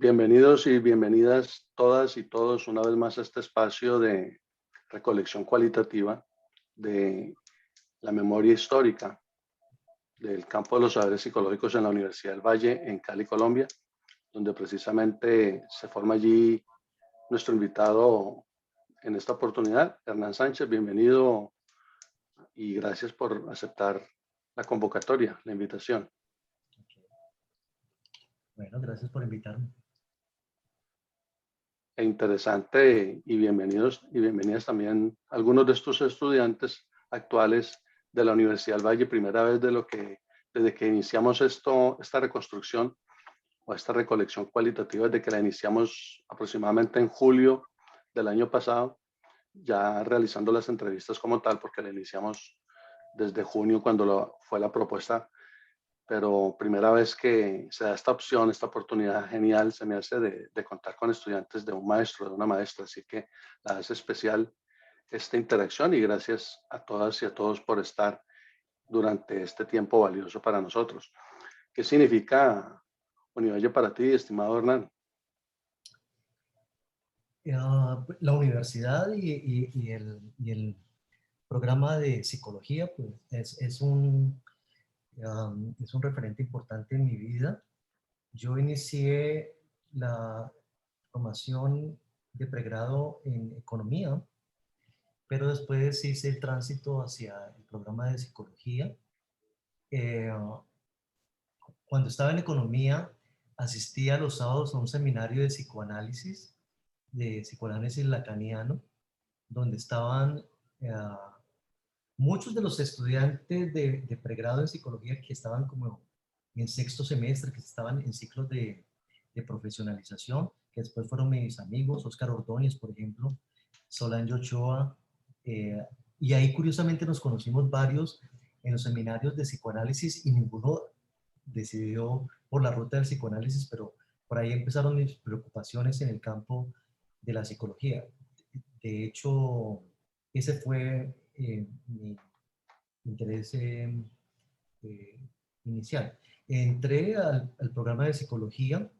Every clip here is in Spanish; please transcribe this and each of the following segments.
Bienvenidos y bienvenidas todas y todos una vez más a este espacio de recolección cualitativa de la memoria histórica del campo de los saberes psicológicos en la Universidad del Valle en Cali, Colombia, donde precisamente se forma allí nuestro invitado en esta oportunidad, Hernán Sánchez. Bienvenido y gracias por aceptar la convocatoria, la invitación. Bueno, gracias por invitarme. E interesante y bienvenidos y bienvenidas también algunos de estos estudiantes actuales de la Universidad del Valle, primera vez desde que iniciamos esta reconstrucción o esta recolección cualitativa, desde que la iniciamos aproximadamente en julio del año pasado, ya realizando las entrevistas como tal, porque la iniciamos desde junio cuando fue la propuesta, pero primera vez que se da esta opción, esta oportunidad genial se me hace de contar con estudiantes de un maestro, de una maestra, así que la hace especial esta interacción y gracias a todas y a todos por estar durante este tiempo valioso para nosotros. ¿Qué significa Univalle para ti, estimado Hernán? La universidad y el programa de psicología pues, es un referente importante en mi vida. Yo inicié la formación de pregrado en economía, pero después hice el tránsito hacia el programa de psicología. Eh, Cuando estaba en economía, asistía los sábados a un seminario de psicoanálisis lacaniano, donde estaban muchos de los estudiantes de pregrado en psicología que estaban como en sexto semestre, que estaban en ciclos de profesionalización, que después fueron mis amigos, Óscar Ordóñez, por ejemplo, Solange Ochoa, y ahí curiosamente nos conocimos varios en los seminarios de psicoanálisis y ninguno decidió por la ruta del psicoanálisis, pero por ahí empezaron mis preocupaciones en el campo de la psicología. De hecho, ese fue mi interés inicial. Entré al programa de psicología,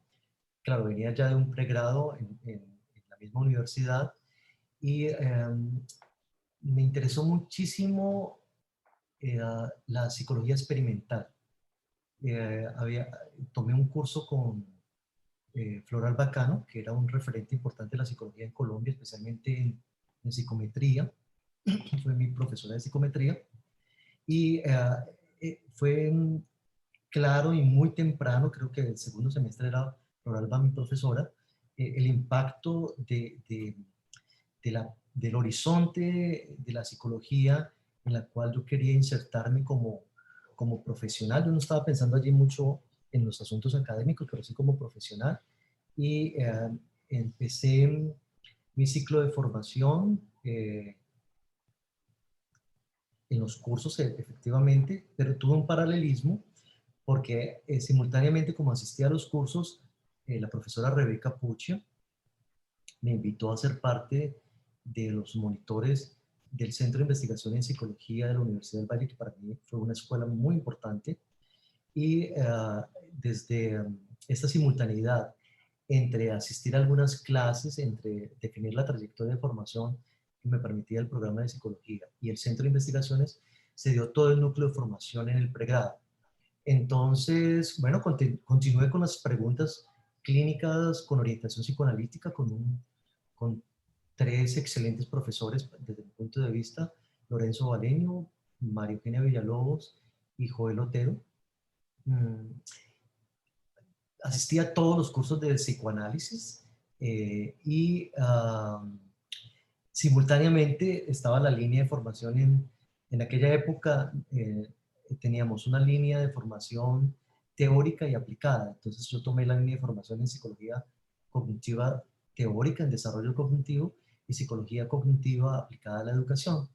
claro, venía ya de un pregrado en la misma universidad y me interesó muchísimo la psicología experimental. Eh, había, Tomé un curso con Floral Bacano, que era un referente importante de la psicología en Colombia, especialmente en psicometría. Fue mi profesora de psicometría y fue claro y muy temprano, creo que el segundo semestre era Floralba mi profesora, el impacto del horizonte de la psicología en la cual yo quería insertarme como profesional. Yo no estaba pensando allí mucho en los asuntos académicos, pero sí como profesional. Y empecé mi ciclo de formación en los cursos, efectivamente, pero tuve un paralelismo porque simultáneamente como asistía a los cursos, la profesora Rebeca Puccio me invitó a ser parte de los monitores del Centro de Investigación en Psicología de la Universidad del Valle, que para mí fue una escuela muy importante. Y desde esta simultaneidad entre asistir a algunas clases, entre definir la trayectoria de formación que me permitía el programa de psicología y el centro de investigaciones, se dio todo el núcleo de formación en el pregrado. Entonces, bueno, continué con las preguntas clínicas con orientación psicoanalítica con tres excelentes profesores desde mi punto de vista, Lorenzo Baleño, María Eugenia Villalobos y Joel Otero. Asistí a todos los cursos de psicoanálisis y simultáneamente estaba la línea de formación en aquella época. Teníamos una línea de formación teórica y aplicada. Entonces yo tomé la línea de formación en psicología cognitiva teórica, en desarrollo cognitivo, y psicología cognitiva aplicada a la educación.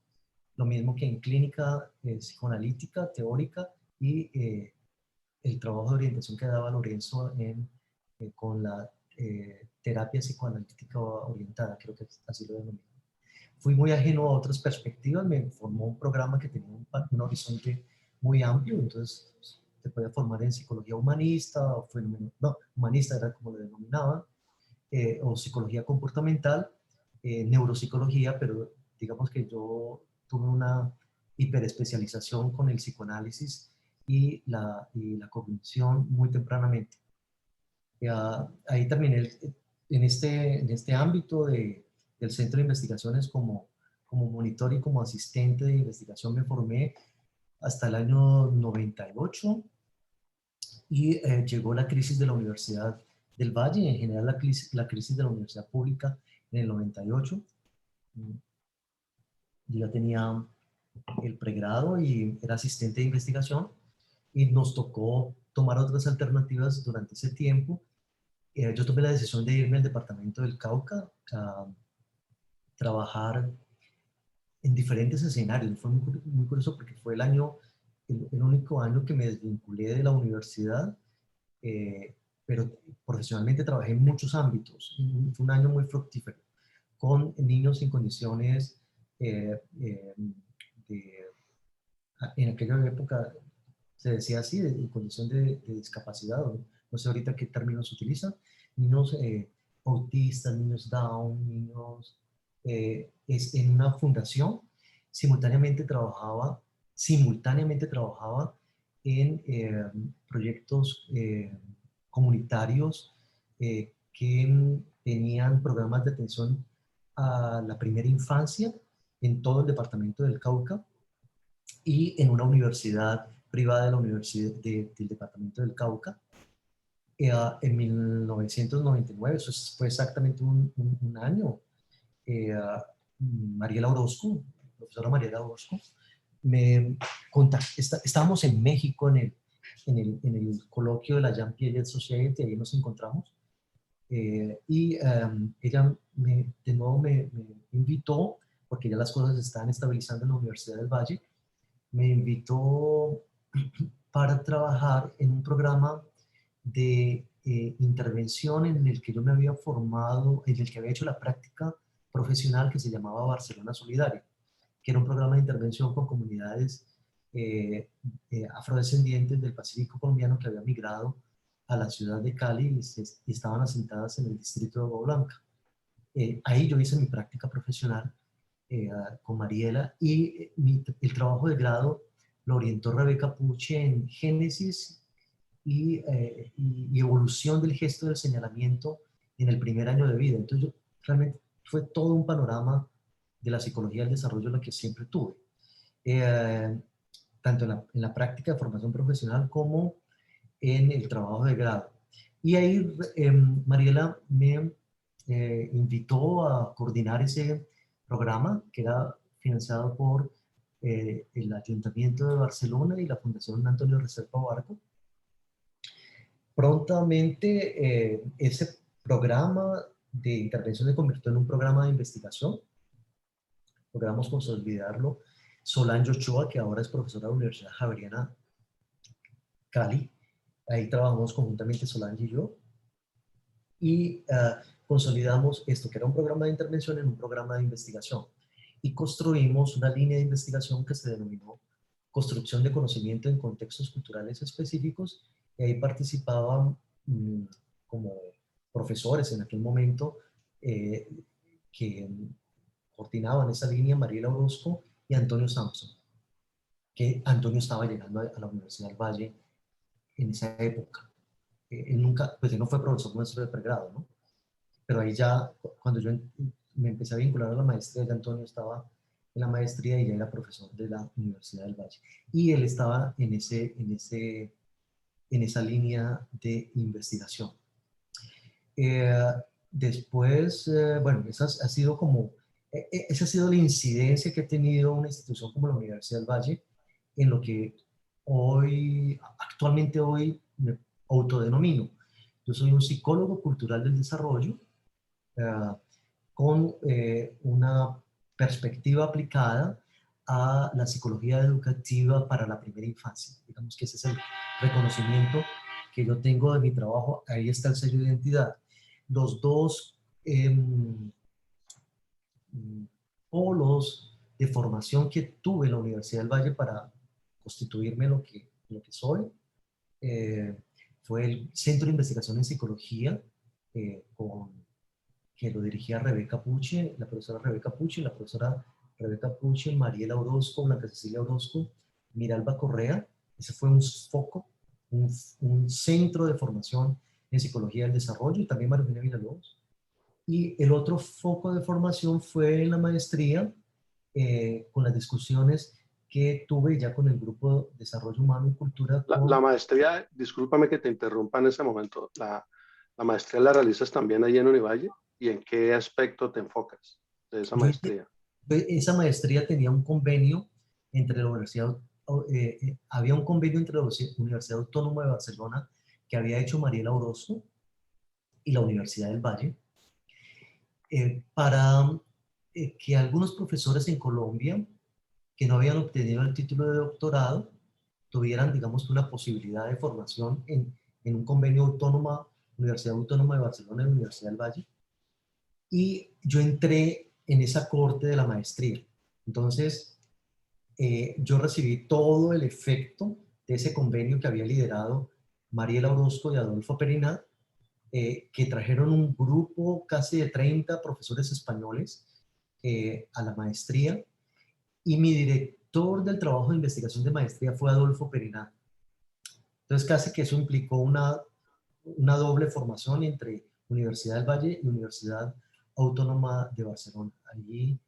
Lo mismo que en clínica psicoanalítica teórica y el trabajo de orientación que daba Lorenzo con la terapia psicoanalítica orientada, creo que así lo denomino. Fui muy ajeno a otras perspectivas, me formó un programa que tenía un horizonte muy amplio, entonces te podía formar en psicología humanista, o no, humanista era como lo denominaban, o psicología comportamental, neuropsicología, pero digamos que yo tuve una hiperespecialización con el psicoanálisis y la cognición muy tempranamente. Ahí terminé en este ámbito del Centro de Investigaciones como monitor y como asistente de investigación. Me formé hasta el año 98 y llegó la crisis de la Universidad del Valle, en general la crisis de la universidad pública en el 98. Yo ya tenía el pregrado y era asistente de investigación y nos tocó tomar otras alternativas durante ese tiempo. Yo tomé la decisión de irme al departamento del Cauca a trabajar en diferentes escenarios. Fue muy curioso porque fue el único año que me desvinculé de la universidad, pero profesionalmente trabajé en muchos ámbitos. Fue un año muy fructífero, con niños en condiciones de, en aquella época se decía así, en condición de discapacidad, no sé ahorita qué términos se utilizan, niños autistas, niños Down, niños, en una fundación. Simultáneamente trabajaba en proyectos comunitarios que tenían programas de atención a la primera infancia en todo el departamento del Cauca y en una universidad privada de la universidad del departamento del Cauca. En 1999, fue exactamente un año, Mariela Orozco, profesora Mariela Orozco, me contactó. Estábamos en México en el coloquio de la Jean Piaget Society, ahí nos encontramos, y ella de nuevo me invitó, porque ya las cosas se estaban estabilizando en la Universidad del Valle, me invitó para trabajar en un programa de intervención en el que yo me había formado, en el que había hecho la práctica profesional, que se llamaba Barcelona Solidaria, que era un programa de intervención con comunidades afrodescendientes del Pacífico colombiano que habían migrado a la ciudad de Cali y estaban asentadas en el distrito de Agua Blanca. Ahí yo hice mi práctica profesional con Mariela, y el trabajo de grado lo orientó Rebeca Puche en génesis y evolución del gesto del señalamiento en el primer año de vida. Entonces, realmente fue todo un panorama de la psicología del desarrollo lo que siempre tuve, tanto en la práctica de formación profesional como en el trabajo de grado. Y ahí Mariela me invitó a coordinar ese programa que era financiado por el Ayuntamiento de Barcelona y la Fundación Antonio Reserva Barco. Prontamente ese programa de intervención se convirtió en un programa de investigación. Logramos consolidarlo. Solange Ochoa, que ahora es profesora de la Universidad Javeriana Cali, ahí trabajamos conjuntamente Solange y yo, y consolidamos esto, que era un programa de intervención, en un programa de investigación. Y construimos una línea de investigación que se denominó Construcción de Conocimiento en Contextos Culturales Específicos, y ahí participaban como profesores en aquel momento que coordinaban esa línea, Mariela Orozco y Antonio Sampson, que Antonio estaba llegando a la Universidad del Valle en esa época. Él nunca, pues él no fue profesor nuestro de pregrado, ¿no? Pero ahí ya, cuando yo me empecé a vincular a la maestría, ya Antonio estaba en la maestría y ya era profesor de la Universidad del Valle. Y él estaba en esa línea de investigación. Después, bueno, esa ha sido la incidencia que ha tenido una institución como la Universidad del Valle en lo que actualmente me autodenomino. Yo soy un psicólogo cultural del desarrollo, con una perspectiva aplicada a la psicología educativa para la primera infancia. Digamos que ese es el reconocimiento que yo tengo de mi trabajo. Ahí está el sello de identidad. Los dos polos de formación que tuve en la Universidad del Valle para constituirme lo que soy, fue el Centro de Investigación en Psicología, que lo dirigía Rebeca Pucci, la profesora Rebeca Pucci, Mariela Orozco, Blanca Cecilia Orozco, Miralba Correa. Ese fue un foco, un centro de formación en Psicología del Desarrollo, y también María Eugenia Villalobos. Y el otro foco de formación fue en la maestría, con las discusiones que tuve ya con el Grupo de Desarrollo Humano y Cultura. La maestría, discúlpame que te interrumpa en ese momento, la maestría la realizas también ahí en Univalle, ¿y en qué aspecto te enfocas de esa maestría? Esa maestría tenía un convenio entre la Universidad, había un convenio entre la Universidad Autónoma de Barcelona que había hecho Mariela Orozco y la Universidad del Valle, para que algunos profesores en Colombia que no habían obtenido el título de doctorado tuvieran, digamos, una posibilidad de formación en un convenio autónoma, Universidad Autónoma de Barcelona y Universidad del Valle. Y yo entré en esa corte de la maestría. Entonces, yo recibí todo el efecto de ese convenio que había liderado Mariela Orozco y Adolfo Perinat, que trajeron un grupo casi de 30 profesores españoles a la maestría, y mi director del trabajo de investigación de maestría fue Adolfo Perinat. Entonces, casi que eso implicó una doble formación entre Universidad del Valle y Universidad Autónoma de Barcelona. Allí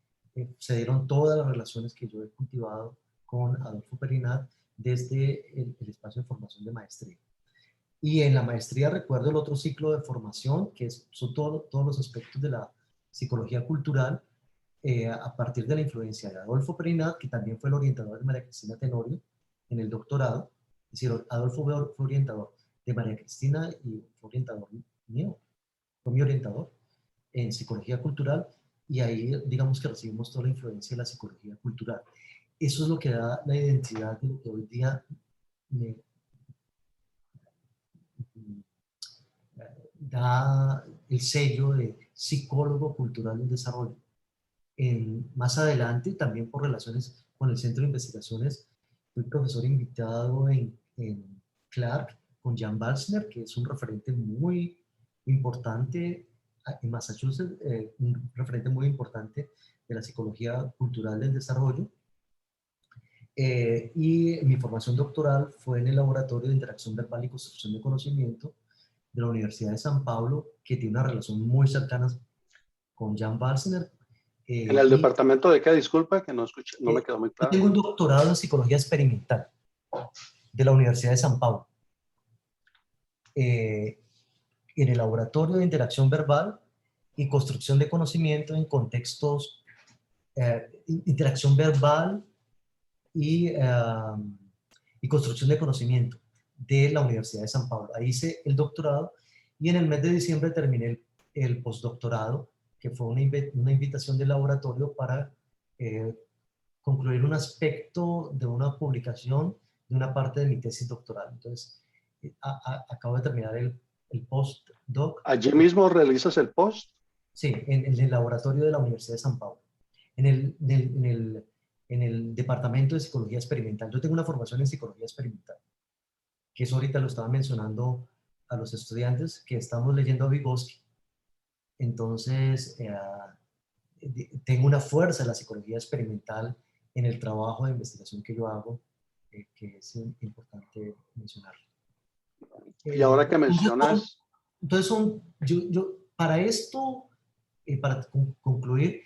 se dieron todas las relaciones que yo he cultivado con Adolfo Perinat desde el espacio de formación de maestría. Y en la maestría recuerdo el otro ciclo de formación, que son todos los aspectos de la psicología cultural, a partir de la influencia de Adolfo Perinat, que también fue el orientador de María Cristina Tenorio en el doctorado. Es decir, Adolfo fue orientador de María Cristina y fue orientador mío, fue mi orientador en psicología cultural, y ahí digamos que recibimos toda la influencia de la psicología cultural. Eso es lo que da la identidad de lo que hoy día me da el sello de psicólogo cultural del desarrollo. Más adelante, también por relaciones con el Centro de Investigaciones, fui profesor invitado en Clark con Jan Balsner, que es un referente muy importante en Massachusetts, un referente muy importante de la psicología cultural del desarrollo. Y mi formación doctoral fue en el Laboratorio de Interacción Verbal y Construcción de Conocimiento de la Universidad de San Pablo, que tiene una relación muy cercana con Jan Balsner. ¿En el departamento de qué? Disculpa, que no escuché, no me quedó muy Yo claro. tengo un doctorado en psicología experimental de la Universidad de San Pablo, en el Laboratorio de Interacción Verbal y Construcción de Conocimiento en contextos, interacción verbal y, y construcción de conocimiento de la Universidad de San Pablo. Ahí hice el doctorado, y en el mes de diciembre terminé el postdoctorado, que fue una invitación del laboratorio para concluir un aspecto de una publicación de una parte de mi tesis doctoral. Entonces, acabo de terminar el postdoc. ¿Allí mismo realizas el post? Sí, en el laboratorio de la Universidad de San Pablo, en el Departamento de Psicología Experimental. Yo tengo una formación en Psicología Experimental, que eso ahorita lo estaba mencionando a los estudiantes, que estamos leyendo a Vygotsky. Entonces, tengo una fuerza en la psicología experimental en el trabajo de investigación que yo hago, que es importante mencionar. Y ahora que Entonces, mencionas, para esto, para concluir,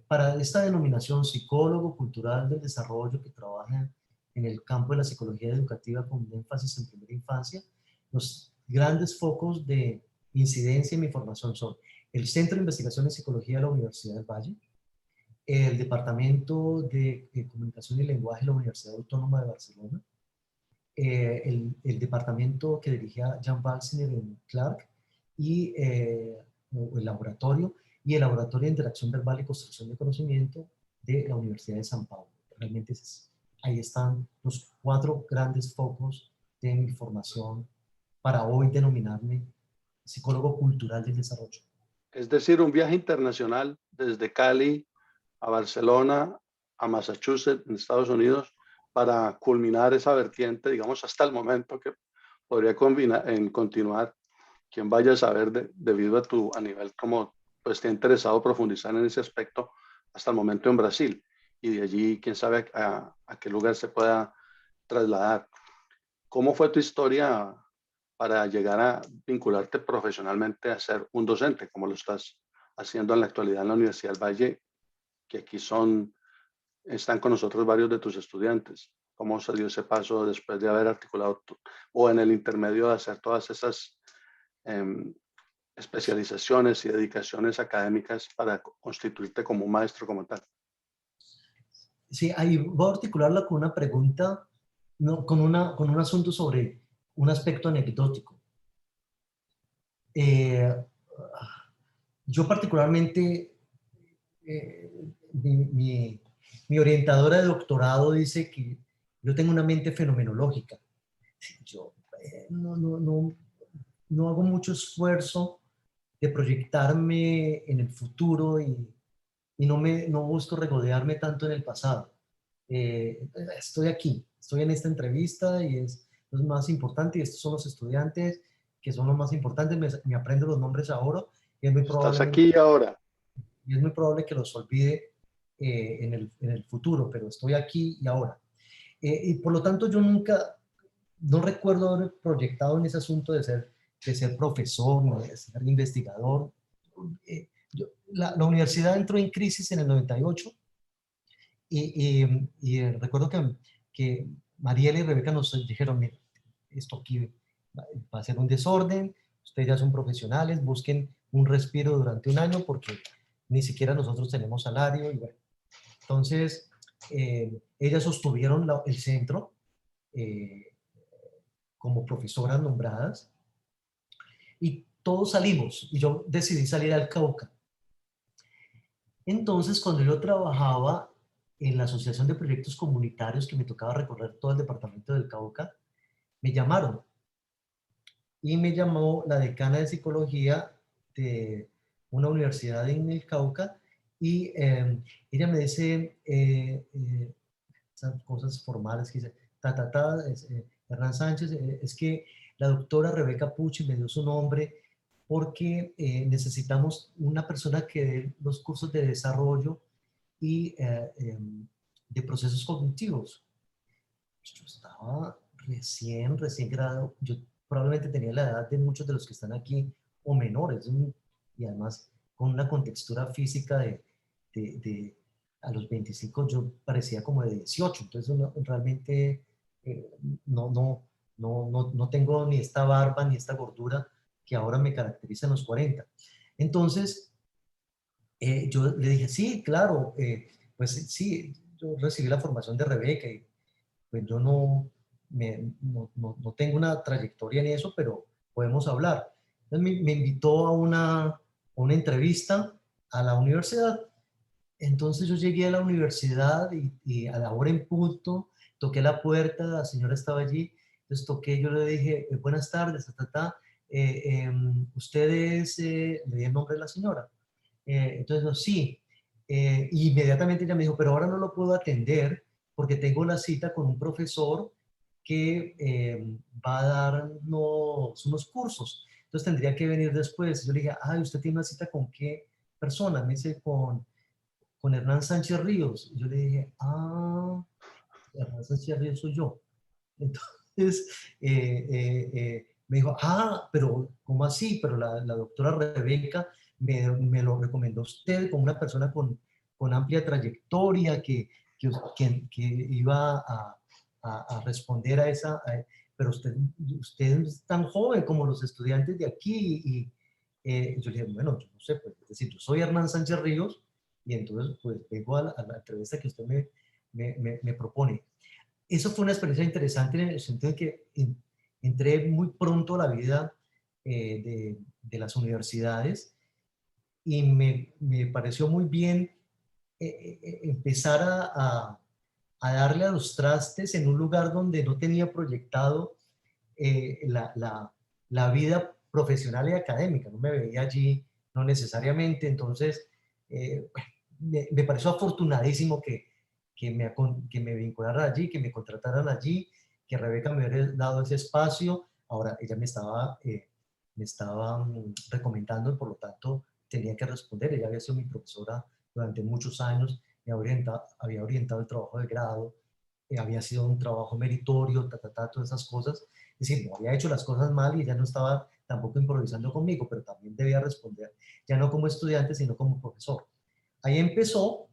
para esta denominación psicólogo cultural del desarrollo, que trabaja en el campo de la psicología educativa con énfasis en primera infancia, los grandes focos de incidencia en mi formación son el Centro de Investigación en Psicología de la Universidad del Valle, el Departamento de Comunicación y Lenguaje de la Universidad Autónoma de Barcelona, el departamento que dirigía Jan Balsiner en Clark, y el laboratorio de Interacción Verbal y Construcción de Conocimiento de la Universidad de San Pablo. Realmente ahí están los 4 grandes focos de mi formación para hoy denominarme psicólogo cultural del desarrollo. es decir, un viaje internacional desde Cali a Barcelona, a Massachusetts, en Estados Unidos, para culminar esa vertiente, digamos, hasta el momento que podría continuar. Quién vaya a saber debido a nivel como pues te ha interesado profundizar en ese aspecto hasta el momento en Brasil y de allí quién sabe a qué lugar se pueda trasladar. ¿Cómo fue tu historia para llegar a vincularte profesionalmente a ser un docente, como lo estás haciendo en la actualidad en la Universidad del Valle, que aquí están con nosotros varios de tus estudiantes? ¿Cómo se dio ese paso después de haber articulado o en el intermedio de hacer todas esas eh, especializaciones y dedicaciones académicas para constituirte como un maestro como tal? Sí, ahí voy a articularla con una pregunta, no, con un asunto sobre un aspecto anecdótico. Eh, yo particularmente, eh, mi orientadora de doctorado dice que yo tengo una mente fenomenológica. Yo no hago mucho esfuerzo de proyectarme en el futuro y no busco regodearme tanto en el pasado. Estoy aquí, estoy en esta entrevista y es lo más importante y estos son los estudiantes que son los más importantes, me aprendo los nombres ahora y Estás aquí ahora. es muy probable que los olvide en el futuro, pero estoy aquí y ahora. Y por lo tanto yo nunca, no recuerdo haber proyectado en ese asunto de ser profesor, no de ser investigador. La universidad entró en crisis en el 98 y recuerdo que Mariela y Rebeca nos dijeron, mira, esto aquí va a ser un desorden, ustedes ya son profesionales, busquen un respiro durante un año porque ni siquiera nosotros tenemos salario. Y bueno, entonces, ellas sostuvieron el centro eh, como profesoras nombradas y todos salimos y yo decidí salir al Cauca. Entonces, cuando yo trabajaba en la Asociación de Proyectos Comunitarios, que me tocaba recorrer todo el departamento del Cauca, me llamaron y me llamó la decana de psicología de una universidad en el Cauca y ella me dice esas cosas formales que dice, Hernán Sánchez, es que la doctora Rebeca Pucci me dio su nombre porque necesitamos una persona que dé los cursos de desarrollo y de procesos cognitivos. Yo estaba recién graduado, yo probablemente tenía la edad de muchos de los que están aquí o menores, y además con una contextura física de a los 25 yo parecía como de 18, entonces realmente eh, no, no, no tengo ni esta barba ni esta gordura que ahora me caracteriza en los 40. Entonces, yo le dije, sí, claro, pues sí, yo recibí la formación de Rebeca y pues yo no tengo una trayectoria en eso, pero podemos hablar. Entonces me invitó a una entrevista a la universidad. Entonces yo llegué a la universidad y a la hora en punto, toqué la puerta, la señora estaba allí, entonces toqué, yo le dije, buenas tardes, ustedes, le di el nombre de la señora. Entonces, no, sí. Inmediatamente ella me dijo, pero ahora no lo puedo atender porque tengo la cita con un profesor que va a darnos unos cursos. Entonces tendría que venir después. Yo le dije, ay, ¿usted tiene una cita con qué persona? Me dice, con Hernán Sánchez Ríos. Y yo le dije, ah, Hernán Sánchez Ríos soy yo. Entonces, me dijo, ah, pero ¿cómo así? Pero la doctora Rebeca me lo recomendó usted como una persona con amplia trayectoria que iba a responder a esa, pero usted es tan joven como los estudiantes de aquí. Y yo le dije, bueno, yo no sé, pues, es decir, yo soy Hernán Sánchez Ríos y entonces pues vengo a la entrevista que usted me propone. Eso fue una experiencia interesante en el sentido de que entré muy pronto a la vida de las universidades y me pareció muy bien empezar a darle a los trastes en un lugar donde no tenía proyectado la vida profesional y académica. No me veía allí, no necesariamente. Entonces, me pareció afortunadísimo que me vincularan allí, que me contrataran allí, que Rebeca me hubiera dado ese espacio. Ahora, ella me estaba recomendando y por lo tanto tenía que responder. Ella había sido mi profesora durante muchos años, había orientado el trabajo de grado, había sido un trabajo meritorio, todas esas cosas. Es decir, no había hecho las cosas mal y ella no estaba tampoco improvisando conmigo, pero también debía responder, ya no como estudiante, sino como profesor. Ahí empezó.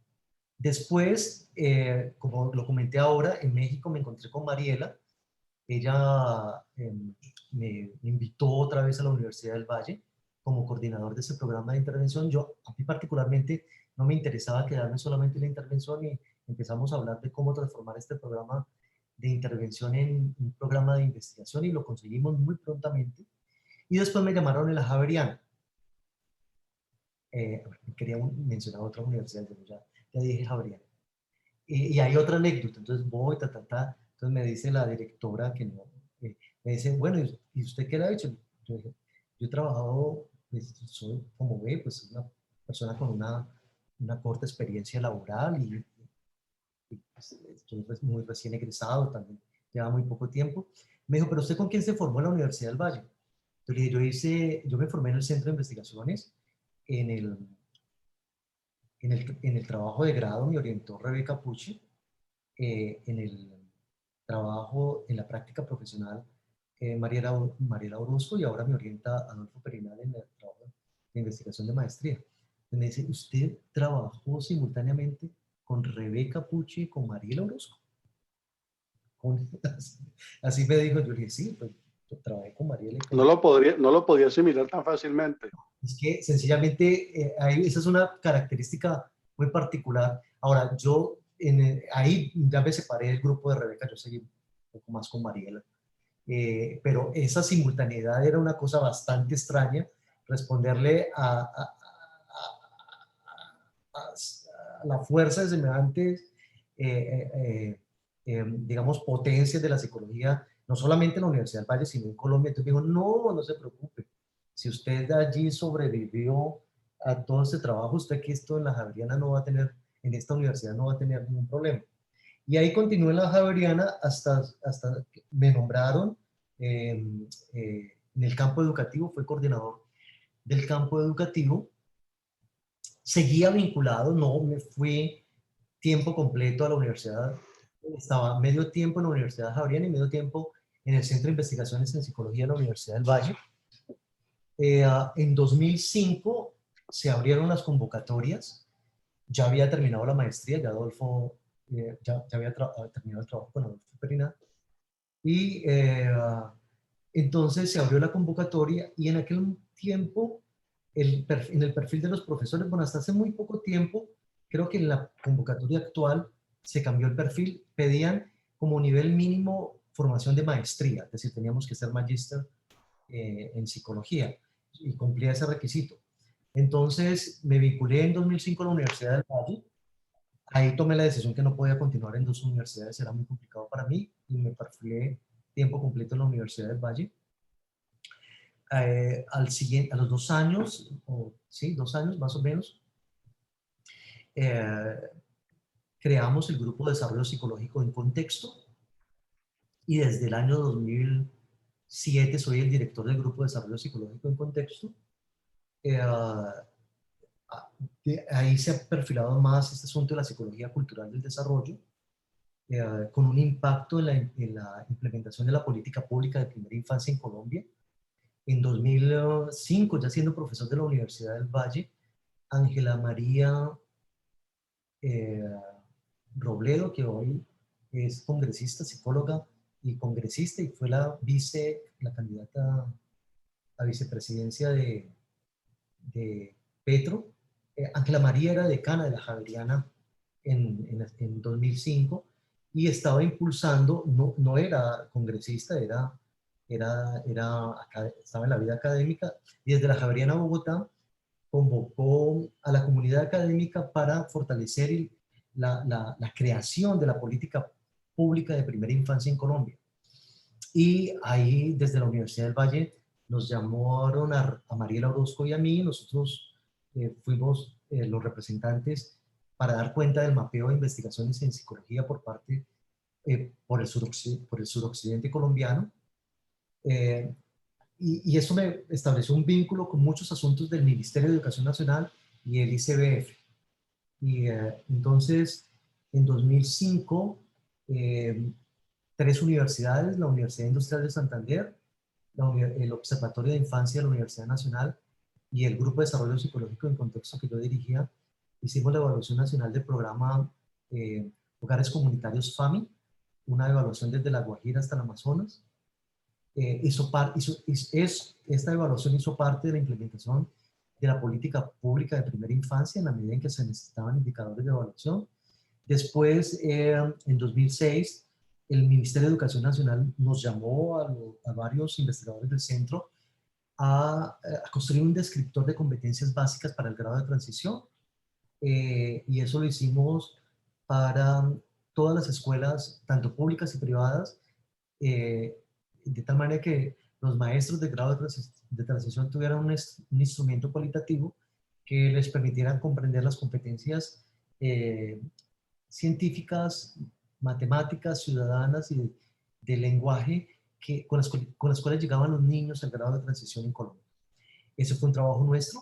Después, como lo comenté ahora, en México me encontré con Mariela. Ella me invitó otra vez a la Universidad del Valle como coordinador de ese programa de intervención. A mí particularmente no me interesaba quedarme solamente en la intervención y empezamos a hablar de cómo transformar este programa de intervención en un programa de investigación y lo conseguimos muy prontamente. Y después me llamaron en la Javeriana. Quería mencionar otra universidad, pero ya dije Javeriana. Y hay otra anécdota, entonces voy, entonces me dice la directora que no, me dice, bueno, ¿y usted qué le ha hecho? Yo dije, yo he trabajado, pues, soy, como ve, pues una persona con una corta experiencia laboral y, pues, estoy muy recién egresado, también lleva muy poco tiempo. Me dijo, ¿pero usted con quién se formó en la Universidad del Valle? Entonces le dije, yo me formé en el Centro de Investigaciones, en en el trabajo de grado me orientó Rebeca Pucci, en el trabajo, en la práctica profesional, Mariela Orozco, y ahora me orienta Adolfo Perinal en el trabajo de investigación de maestría. Me dice, ¿usted trabajó simultáneamente con Rebeca Pucci y con Mariela Orozco? Así me dijo, yo le dije, sí, pues yo trabajé con Mariela y con... No lo podía asimilar tan fácilmente. Es que sencillamente esa es una característica muy particular. Ahora, yo ahí ya me separé del grupo de Rebeca, yo seguí un poco más con Mariela. Pero esa simultaneidad era una cosa bastante extraña, responderle a la fuerza de semejantes, digamos, potencias de la psicología, no solamente en la Universidad del Valle, sino en Colombia. Entonces me dijo, no, no se preocupe, si usted allí sobrevivió a todo ese trabajo, usted que esto en la Javeriana no va a tener, en esta universidad no va a tener ningún problema. Y ahí continué en la Javeriana hasta que me nombraron en el campo educativo, fue coordinador del campo educativo. Seguía vinculado, no me fui tiempo completo a la universidad, estaba medio tiempo en la Universidad Javeriana y medio tiempo en el Centro de Investigaciones en Psicología de la Universidad del Valle. En 2005 se abrieron las convocatorias, ya había terminado la maestría, ya Adolfo, ya había terminado el trabajo con Adolfo Perina, y entonces se abrió la convocatoria y en aquel tiempo, en el perfil de los profesores, bueno, hasta hace muy poco tiempo, creo que en la convocatoria actual se cambió el perfil, pedían como nivel mínimo formación de maestría, es decir, teníamos que ser magíster en psicología y cumplía ese requisito. Entonces me vinculé en 2005 a la Universidad del Valle. Ahí tomé la decisión que no podía continuar en dos universidades, era muy complicado para mí y me perfilé tiempo completo en la Universidad del Valle. A los 2 años, o sí, 2 años más o menos, eh, creamos el Grupo de Desarrollo Psicológico en Contexto y desde el año 2007 soy el director del Grupo de Desarrollo Psicológico en Contexto. Eh, Ahí se ha perfilado más este asunto de la psicología cultural del desarrollo, con un impacto en la implementación de la política pública de primera infancia en Colombia. En 2005, ya siendo profesor de la Universidad del Valle, Ángela María eh, Robledo, que hoy es congresista, psicóloga y congresista, y fue la candidata a vicepresidencia de Petro. Ángela María era decana de la Javeriana en 2005 y estaba impulsando, no era congresista, estaba en la vida académica, y desde la Javeriana Bogotá convocó a la comunidad académica para fortalecer la creación de la política pública de primera infancia en Colombia. Y ahí, desde la Universidad del Valle, nos llamaron a Mariela Orozco y a mí. Nosotros fuimos los representantes para dar cuenta del mapeo de investigaciones en psicología por el suroccidente colombiano. Eh, y eso me estableció un vínculo con muchos asuntos del Ministerio de Educación Nacional y el ICBF. Y entonces, en 2005, eh, tres universidades, la Universidad Industrial de Santander, el Observatorio de Infancia de la Universidad Nacional y el Grupo de Desarrollo Psicológico en Contexto que yo dirigía, hicimos la evaluación nacional del programa Hogares Comunitarios FAMI, una evaluación desde La Guajira hasta el Amazonas. Esta evaluación hizo parte de la implementación de la política pública de primera infancia en la medida en que se necesitaban indicadores de evaluación. Después, en 2006, el Ministerio de Educación Nacional nos llamó a varios investigadores del centro a construir un descriptor de competencias básicas para el grado de transición. Y eso lo hicimos para todas las escuelas, tanto públicas y privadas, eh, de tal manera que los maestros de grado de transición tuvieran un instrumento cualitativo que les permitiera comprender las competencias científicas, matemáticas, ciudadanas y de lenguaje con las cuales llegaban los niños al grado de transición en Colombia. Ese fue un trabajo nuestro.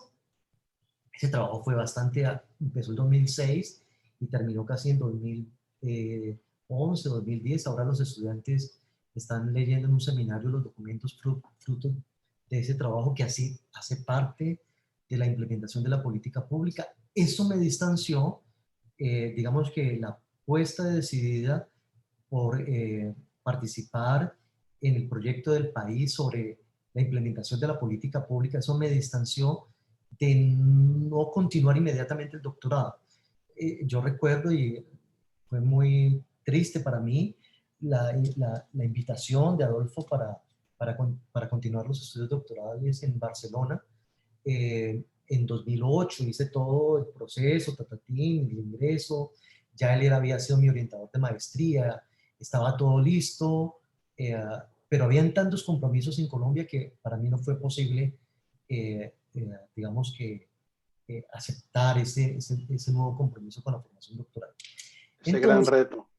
Ese trabajo fue bastante, empezó en 2006 y terminó casi en 2011, 2010. Ahora los estudiantes están leyendo en un seminario los documentos fruto de ese trabajo que así hace parte de la implementación de la política pública. Eso me distanció, digamos que la apuesta decidida por participar en el proyecto del país sobre la implementación de la política pública, eso me distanció de no continuar inmediatamente el doctorado. Yo recuerdo, y fue muy triste para mí, la invitación de Adolfo para continuar los estudios doctorales en Barcelona. En 2008 hice todo el proceso, tatatín, el ingreso, ya él había sido mi orientador de maestría, estaba todo listo, pero habían tantos compromisos en Colombia que para mí no fue posible, digamos que, aceptar ese nuevo compromiso con la formación doctoral. Ese gran Entonces, reto.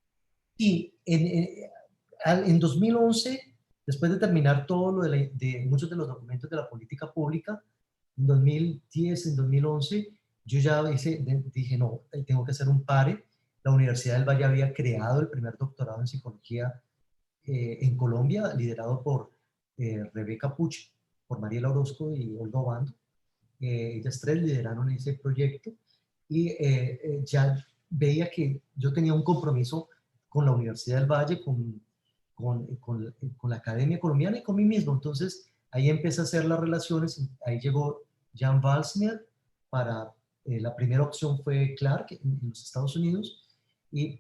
sí, en 2011, después de terminar todo lo de muchos de los documentos de la política pública, en 2010, en 2011, yo ya dije, no, tengo que hacer un pare. La Universidad del Valle había creado el primer doctorado en psicología en Colombia, liderado por Rebeca Puch, por Mariela Orozco y Olga Obando. Ellas tres lideraron ese proyecto y ya veía que yo tenía un compromiso con la Universidad del Valle, con la Academia Colombiana y con mí mismo. Entonces, ahí empecé a hacer las relaciones. Ahí llegó Jan Valsner para, la primera opción fue Clark en los Estados Unidos,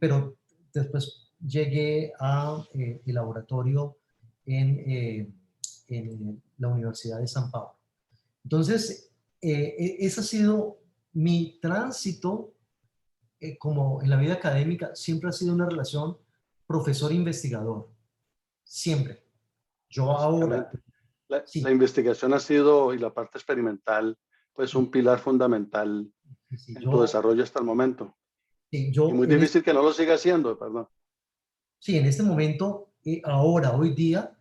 pero después llegué a el laboratorio en la Universidad de San Pablo. Entonces, ese ha sido mi tránsito como en la vida académica, siempre ha sido una relación profesor-investigador, siempre. Yo ahora, Básicamente, la sí, investigación ha sido, y la parte experimental, pues un sí, pilar fundamental sí, en tu desarrollo hasta el momento. sí, Y muy difícil que no lo siga haciendo, perdón. sí, en este momento, ahora, hoy día,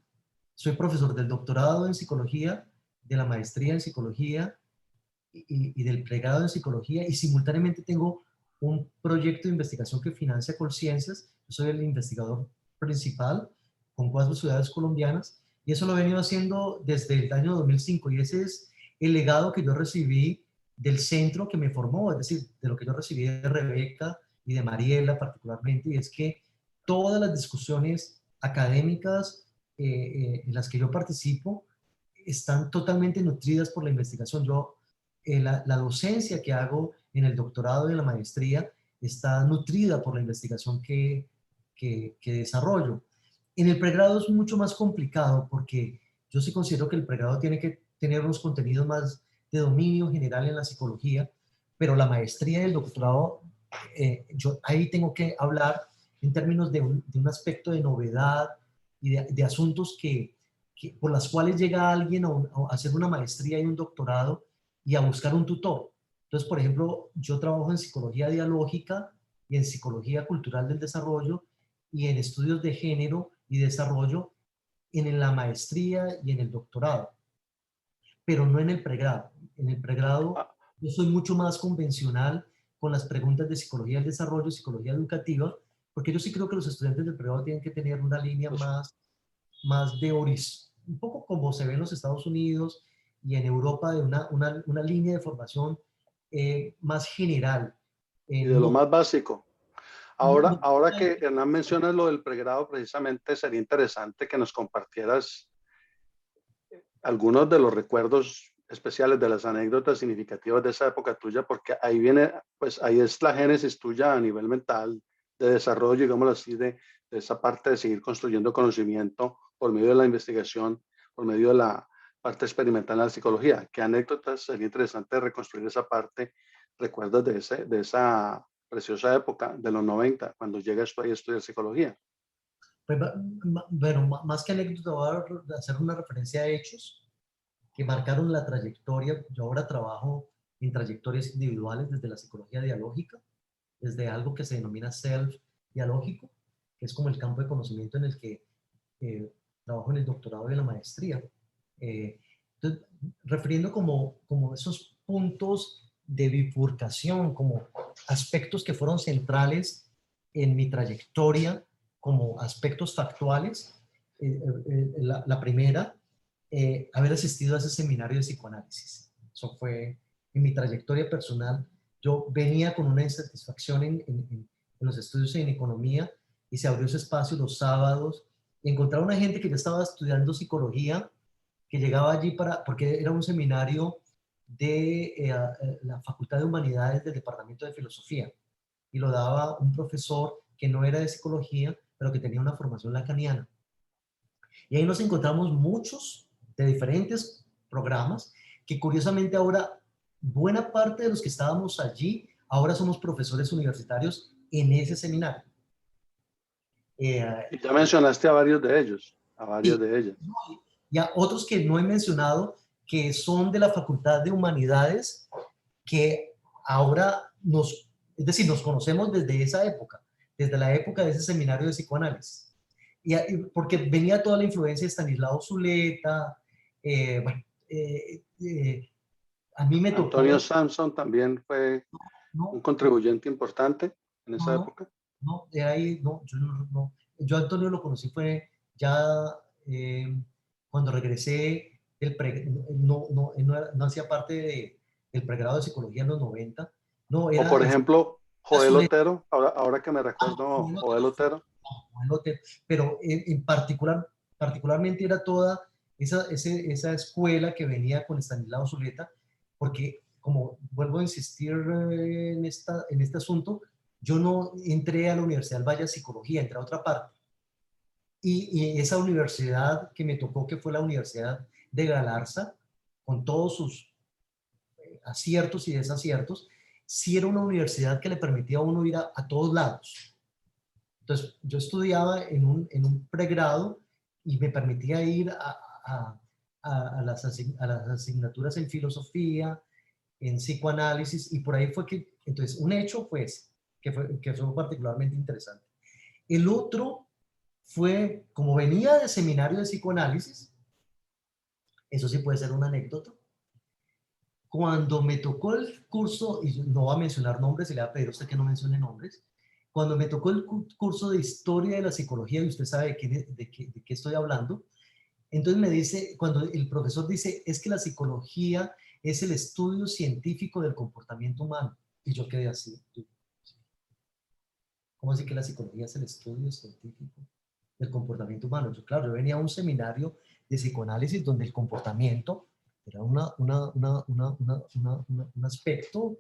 soy profesor del doctorado en psicología, de la maestría en psicología y del pregrado en psicología, y simultáneamente tengo un proyecto de investigación que financia Colciencias. Yo soy el investigador principal con 4 ciudades colombianas, y eso lo he venido haciendo desde el año 2005, y ese es el legado que yo recibí del centro que me formó, es decir, de lo que yo recibí de Rebeca y de Mariela particularmente, y es que todas las discusiones académicas en las que yo participo están totalmente nutridas por la investigación. La docencia que hago en el doctorado y en la maestría está nutrida por la investigación que desarrollo. En el pregrado es mucho más complicado porque yo sí considero que el pregrado tiene que tener unos contenidos más de dominio general en la psicología, pero la maestría y el doctorado, yo ahí tengo que hablar en términos de un aspecto de novedad y de asuntos por las cuales llega alguien a hacer una maestría y un doctorado y a buscar un tutor. Entonces, por ejemplo, yo trabajo en psicología dialógica y en psicología cultural del desarrollo y en estudios de género y desarrollo, en la maestría y en el doctorado, pero no en el pregrado. En el pregrado Ah, yo soy mucho más convencional con las preguntas de psicología del desarrollo, psicología educativa, porque yo sí creo que los estudiantes del pregrado tienen que tener una línea pues, más de horizonte, un poco como se ve en los Estados Unidos y en Europa, de una línea de formación más general. y de lo No, más básico. no, Ahora que Hernán menciona lo del pregrado, precisamente sería interesante que nos compartieras algunos de los recuerdos especiales, de las anécdotas significativas de esa época tuya, porque ahí viene, pues ahí es la génesis tuya a nivel mental, de desarrollo, digámoslo así, de esa parte de seguir construyendo conocimiento por medio de la investigación, por medio de la parte experimental en la psicología. ¿Qué anécdotas sería interesante reconstruir esa parte? ¿Recuerdas de esa preciosa época de los 90 cuando llegas tú ahí a estudiar psicología? pues, bueno, más que anécdota, voy a hacer una referencia a hechos que marcaron la trayectoria. Yo ahora trabajo en trayectorias individuales desde la psicología dialógica, desde algo que se denomina self dialógico, que es como el campo de conocimiento en el que trabajo en el doctorado y en la maestría. Entonces, refiriendo como esos puntos de bifurcación, como aspectos que fueron centrales en mi trayectoria, como aspectos factuales. La primera, haber asistido a ese seminario de psicoanálisis. Eso fue en mi trayectoria personal. Yo venía con una insatisfacción en los estudios en economía y se abrió ese espacio los sábados y encontrar una gente que ya estaba estudiando psicología, que llegaba allí porque era un seminario de la Facultad de Humanidades del Departamento de Filosofía y lo daba un profesor que no era de psicología, pero que tenía una formación lacaniana. Y ahí nos encontramos muchos de diferentes programas que curiosamente ahora buena parte de los que estábamos allí ahora somos profesores universitarios en ese seminario. Y ya mencionaste a varios de ellos, a varias Sí, de ellas. y a otros que no he mencionado que son de la Facultad de Humanidades que ahora es decir, nos conocemos desde esa época, desde la época de ese seminario de psicoanálisis. Porque venía toda la influencia de Stanislao Zuleta, bueno, a mí me Antonio tocó, Samson también fue un no, contribuyente importante en no, esa no, época. no, de ahí, no, yo no, yo a Antonio lo conocí fue ya eh, cuando regresé no hacía parte del pregrado de psicología en los 90, no, O por era ejemplo, Joel Zuleta. Otero, ahora que me recuerdo, Joel Joel Otero fue, Otero, no, Joel Otero, pero particularmente era toda esa escuela que venía con Estanislao Zuleta, porque como vuelvo a insistir en este asunto, yo no entré a la Universidad del Valle a Psicología, entré a otra parte. Y esa universidad que me tocó, que fue la Universidad de Galarza, con todos sus aciertos y desaciertos, sí era una universidad que le permitía a uno ir a todos lados. Entonces, yo estudiaba en un pregrado y me permitía ir a las asignaturas en filosofía, en psicoanálisis, y por ahí fue que, entonces, un hecho fue ese, que fue particularmente interesante. El otro fue, como venía de seminario de psicoanálisis, eso sí puede ser una anécdota, cuando me tocó el curso, y no va a mencionar nombres, se le va a pedir a usted que no mencione nombres, cuando me tocó el curso de historia de la psicología, y usted sabe de qué estoy hablando, entonces me dice, cuando el profesor dice, es que la psicología es el estudio científico del comportamiento humano. Y yo quedé así. ¿Cómo así que la psicología es el estudio científico del comportamiento humano? Yo, claro, yo venía a un seminario de psicoanálisis donde el comportamiento era un aspecto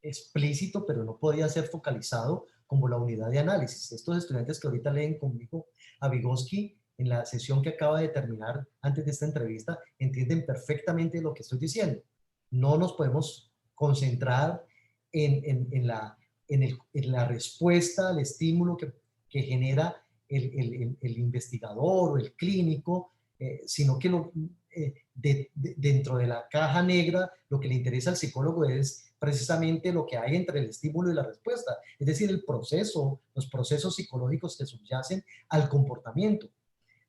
explícito, pero no podía ser focalizado como la unidad de análisis. Estos estudiantes que ahorita leen conmigo a Vygotsky en la sesión que acaba de terminar antes de esta entrevista, entienden perfectamente lo que estoy diciendo. No nos podemos concentrar en la respuesta al estímulo que genera el investigador o el clínico, sino que dentro de la caja negra lo que le interesa al psicólogo es precisamente lo que hay entre el estímulo y la respuesta, es decir, los procesos psicológicos que subyacen al comportamiento.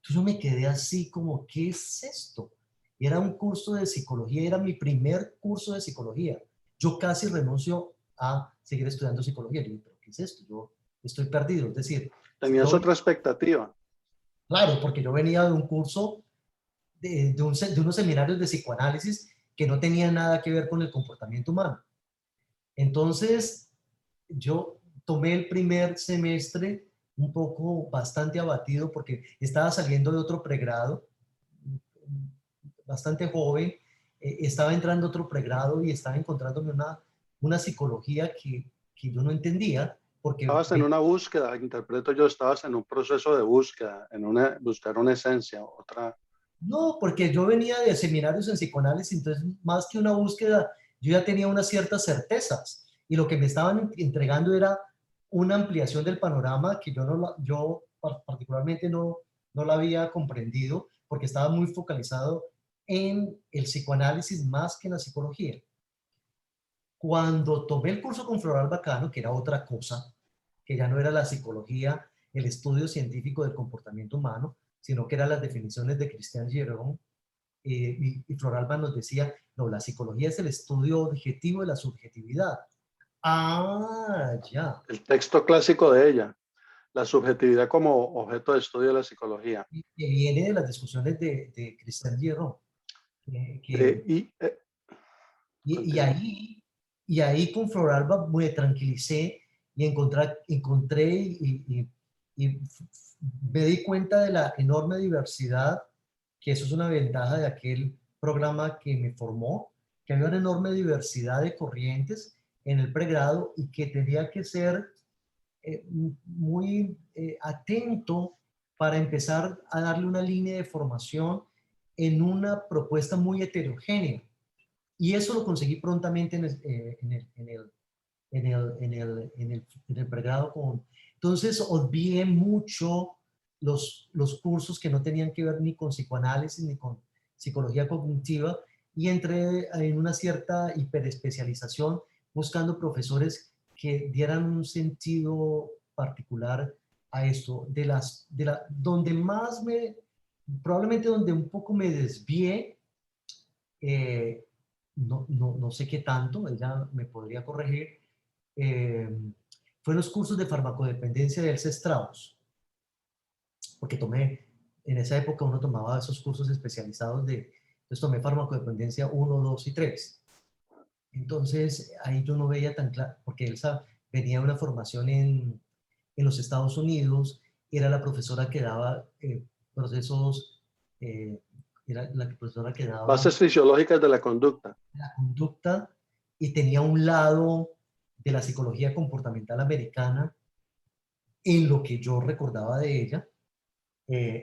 Entonces yo me quedé así como, ¿qué es esto? Era un curso de psicología, era mi primer curso de psicología. Yo casi renuncio a seguir estudiando psicología. Yo dije, ¿pero qué es esto? Yo estoy perdido. Es decir, Tenías yo, otra expectativa. claro, porque yo venía de un curso, de unos seminarios de psicoanálisis que no tenían nada que ver con el comportamiento humano. Entonces, yo tomé el primer semestre un poco bastante abatido porque estaba saliendo de otro pregrado, bastante joven, estaba entrando a otro pregrado y estaba encontrándome una psicología que yo no entendía porque Estabas en una búsqueda, interpreto yo, estabas en un proceso de búsqueda, buscar una esencia, otra. no, porque yo venía de seminarios en psicoanálisis, entonces más que una búsqueda, yo ya tenía unas ciertas certezas y lo que me estaban entregando era una ampliación del panorama que yo, particularmente no la había comprendido porque estaba muy focalizado en el psicoanálisis más que en la psicología. Cuando tomé el curso con Floral Bacano, que era otra cosa, que ya no era la psicología, el estudio científico del comportamiento humano, sino que eran las definiciones de Christian Giron, y Floralba nos decía, no, la psicología es el estudio objetivo de la subjetividad. Ah, ya. El texto clásico de ella, la subjetividad como objeto de estudio de la psicología. Y que viene de las discusiones de Christian Giron. Que, Eh, que- y eh, y, y continúa. ahí, y ahí con Floralba me tranquilicé y encontré y me di cuenta de la enorme diversidad, que eso es una ventaja de aquel programa que me formó, que había una enorme diversidad de corrientes en el pregrado y que tenía que ser muy atento para empezar a darle una línea de formación en una propuesta muy heterogénea. Y eso lo conseguí prontamente en el pregrado entonces obvié mucho los cursos que no tenían que ver ni con psicoanálisis ni con psicología cognitiva y entré en una cierta hiperespecialización buscando profesores que dieran un sentido particular a esto. Donde más probablemente donde un poco me desvié, eh, no sé qué tanto, ella me podría corregir, eh, fue los cursos de farmacodependencia de Elsa Strauss, porque en esa época uno tomaba esos cursos especializados entonces tomé farmacodependencia 1, 2 y 3. Entonces ahí yo no veía tan claro, porque Elsa venía de una formación en los Estados Unidos, era la profesora que daba procesos, eh, era la profesora que daba Bases fisiológicas de la conducta. la conducta y tenía un lado de la psicología comportamental americana en lo que yo recordaba de ella,